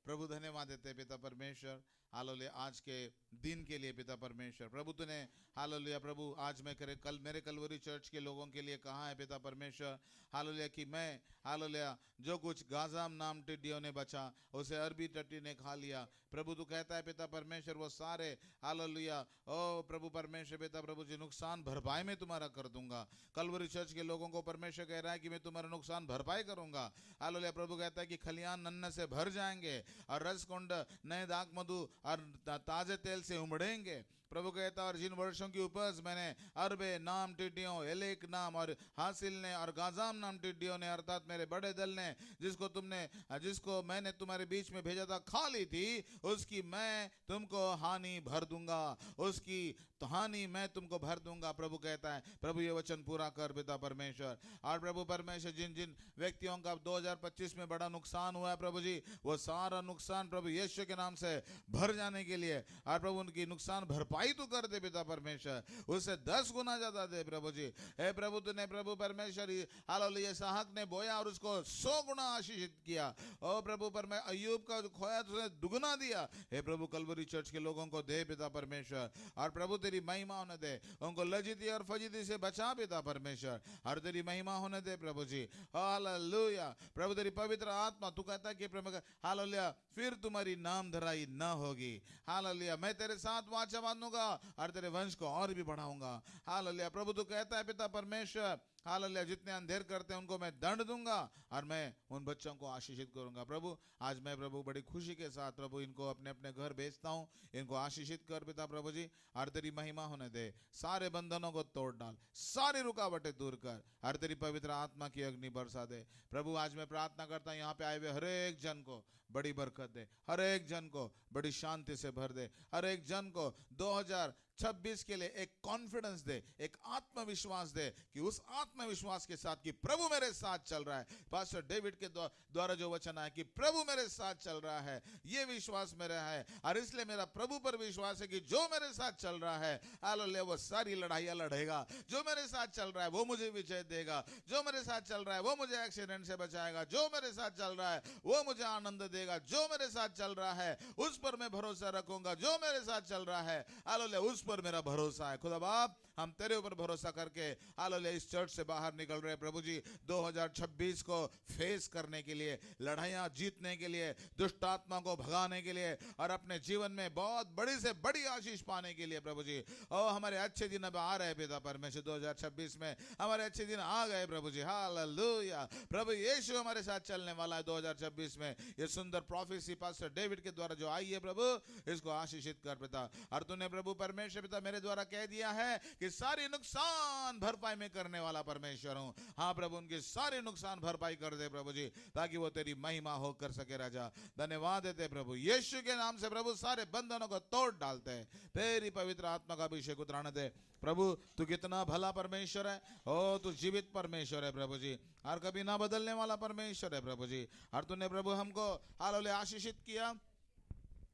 प्रभु धन्यवाद देते हैं पिता परमेश्वर, हालेलुया, आज के दिन के लिए पिता परमेश्वर। प्रभु तूने, हालेलुया प्रभु, आज मैं कल मेरे कलवरी चर्च के लोगों के लिए कहा है पिता परमेश्वर, हालेलुया, कि मैं, हालेलुया, जो कुछ गाजाम नाम टिड्डियों ने बचा उसे अरबी टट्टी ने खा लिया। प्रभु तू कहता है पिता परमेश्वर वो सारे, हालेलुया, ओ प्रभु परमेश्वर पिता प्रभु जी, नुकसान भरपाई में तुम्हारा कर दूंगा। कलवरी चर्च के लोगों को परमेश्वर कह रहा है कि मैं तुम्हारा नुकसान भरपाई करूंगा। हालेलुया। प्रभु कहता है कि खलियान नन्ने से भर जाएंगे और रसकुंड नए दाख मधु और ताजे तेल से उमड़ेंगे। प्रभु कहता है और जिन वर्षों की उपज मैंने अरबे नाम टिड्डियों, एलेक नाम और हासिल ने और गाजाम नाम टिड्डियों ने, अर्थात मेरे बड़े दल ने, जिसको मैंने तुम्हारे बीच में भेजा था, खा ली थी, उसकी मैं तुमको हानि भर दूंगा, उसकी तो हानि मैं तुमको भर दूंगा। प्रभु कहता है, प्रभु ये वचन पूरा कर पिता परमेश्वर। और प्रभु परमेश्वर, जिन जिन व्यक्तियों का 2025 में बड़ा नुकसान हुआ है प्रभु जी, वो सारा नुकसान प्रभु यीशु के नाम से भर जाने के लिए, और प्रभु उनकी नुकसान भरपाई तू कर दे पिता परमेश्वर, उससे 10 गुना ज्यादा दे प्रभु जी। हे प्रभु तूने प्रभु परमेश्वर, हालेलुया, इसहाक ने बोया और उसको 100 गुना आशीषित किया। ओ प्रभु परमेश्वर, अय्यूब का खोया तुझे दुगना दिया। हे प्रभु कलवरी चर्च के लोगों को दे पिता परमेश्वर, और प्रभु तेरी महिमा होने दे, उनको लज्जिती और फजीती से बचा पिता परमेश्वर, और तेरी महिमा होने दे प्रभु जी। हालेलुया। प्रभु तेरी पवित्र आत्मा, तू कहता है कि प्रभु, हालेलुया, फिर तुम्हारी नाम धराई न होगी। हालेलुया। मैं तेरे साथ वाचा बांधूंगा और तेरे वंश को और भी बढ़ाऊंगा। हालेलुया। प्रभु तू कहता है पिता परमेश्वर, हालेलुया, जितने अंधेर करते हैं उनको मैं दंड दूंगा और मैं उन बच्चों को आशीषित करूंगा। प्रभु आज मैं प्रभु बड़ी खुशी के साथ प्रभु इनको अपने अपने घर भेजता हूं, इनको आशीषित कर पिता प्रभु जी, और तेरी महिमा होने दे। सारे बंधनों को तोड़ डाल, सारी रुकावटें दूर कर, और तेरी पवित्र आत्मा की अग्नि बरसा दे। प्रभु आज मैं प्रार्थना करता हूं, यहाँ पे आए हुए हर एक जन को बड़ी बरकत दे, हर एक जन को बड़ी शांति से भर दे, हर एक जन को 2026 के लिए एक कॉन्फिडेंस दे, एक आत्मविश्वास दे, कि उस आत्मविश्वास के साथ कि प्रभु मेरे साथ चल रहा है। पास्टर डेविड के द्वारा जो वचन है कि प्रभु मेरे साथ चल रहा है, ये विश्वास मेरा है, और इसलिए मेरा प्रभु पर विश्वास है कि जो मेरे साथ चल रहा है, हालेलुया, वो सारी लड़ाइयां लड़ेगा। जो मेरे साथ चल रहा है वो मुझे विजय देगा, जो मेरे साथ चल रहा है वो मुझे एक्सीडेंट से बचाएगा, जो मेरे साथ चल रहा है वो मुझे आनंद देगा, जो मेरे साथ चल रहा है उस पर मैं भरोसा रखूंगा, जो मेरे साथ चल रहा है, हालेलुया, उस पर मेरा भरोसा है। खुदा बाप हम तेरे ऊपर भरोसा करके हालेलुया इस चर्च से बाहर निकल रहे प्रभु जी 2026 को फेस करने के लिए, लड़ाइयाँ जीतने के लिए, दुष्ट आत्मा को भगाने के लिए और अपने जीवन में बहुत बड़ी से बड़ी आशीष पाने के लिए प्रभु जी। ओ हमारे अच्छे दिन अब आ रहे पिता परमेश्वर, 2026 में हमारे अच्छे दिन आ गए प्रभु जी। हालेलुया। प्रभु यीशु हमारे साथ चलने वाला है 2026 में। ये सुंदर प्रोफेसी पास्टर डेविड के द्वारा जो आई है प्रभु, इसको आशीषित कर पिता। और तूने प्रभु परमेश्वर पिता मेरे द्वारा कह दिया है कि सारी नुकसान भरपाई में करने वाला परमेश्वर हूँ। हाँ प्रभु, उनकी सारी नुकसान भरपाई कर दे प्रभु जी, ताकि वो तेरी महिमा हो कर सके राजा। धन्यवाद देते प्रभु यीशु के नाम से प्रभु, सारे बंधनों को तोड़ डालते हैं, तेरी पवित्र आत्मा का अभिषेक उतराने दे प्रभु। तू कितना भला परमेश्वर है, ओ तू जीवित परमेश्वर है प्रभु जी, और कभी ना बदलने वाला परमेश्वर है प्रभु जी। और तूने प्रभु हमको हालेलुया आशीषित किया,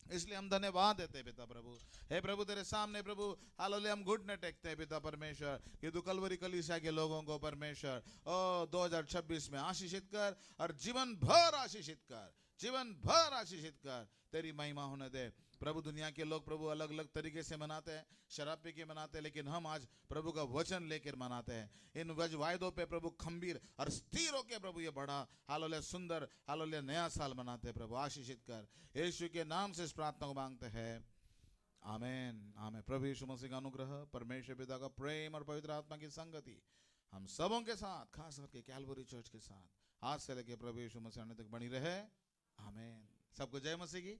इसलिए हम धन्यवाद देते हैं पिता प्रभु। हे प्रभु तेरे सामने प्रभु हालेलुया हम घुटने टेकते हैं पिता परमेश्वर कि तू कलवरी कलीसिया के लोगों को परमेश्वर ओ 2026 में आशीषित कर और जीवन भर आशीषित कर, जीवन भर आशीषित कर, तेरी महिमा होने दे प्रभु। दुनिया के लोग प्रभु अलग अलग तरीके से मनाते हैं, शराब पी के मनाते हैं, लेकिन हम आज प्रभु का वचन लेकर मनाते हैं। इन वायदों पे प्रभु खंबीर और स्थिर होकर प्रभु ये बड़ा हालेलुया सुंदर हालेलुया नया साल मनाते हैं प्रभु। आशीषित कर यीशु के नाम से इस प्रार्थना को मांगते हैं, आमीन आमीन। प्रभु यीशु मसीह का अनुग्रह, परमेश्वर पिता का प्रेम और पवित्र आत्मा की संगति हम सबों के साथ, खास करके कैलवरी चर्च के साथ आज से लेकर प्रभु यीशु मसीह आने तक बनी रहे, आमीन। सबको जय मसीह की।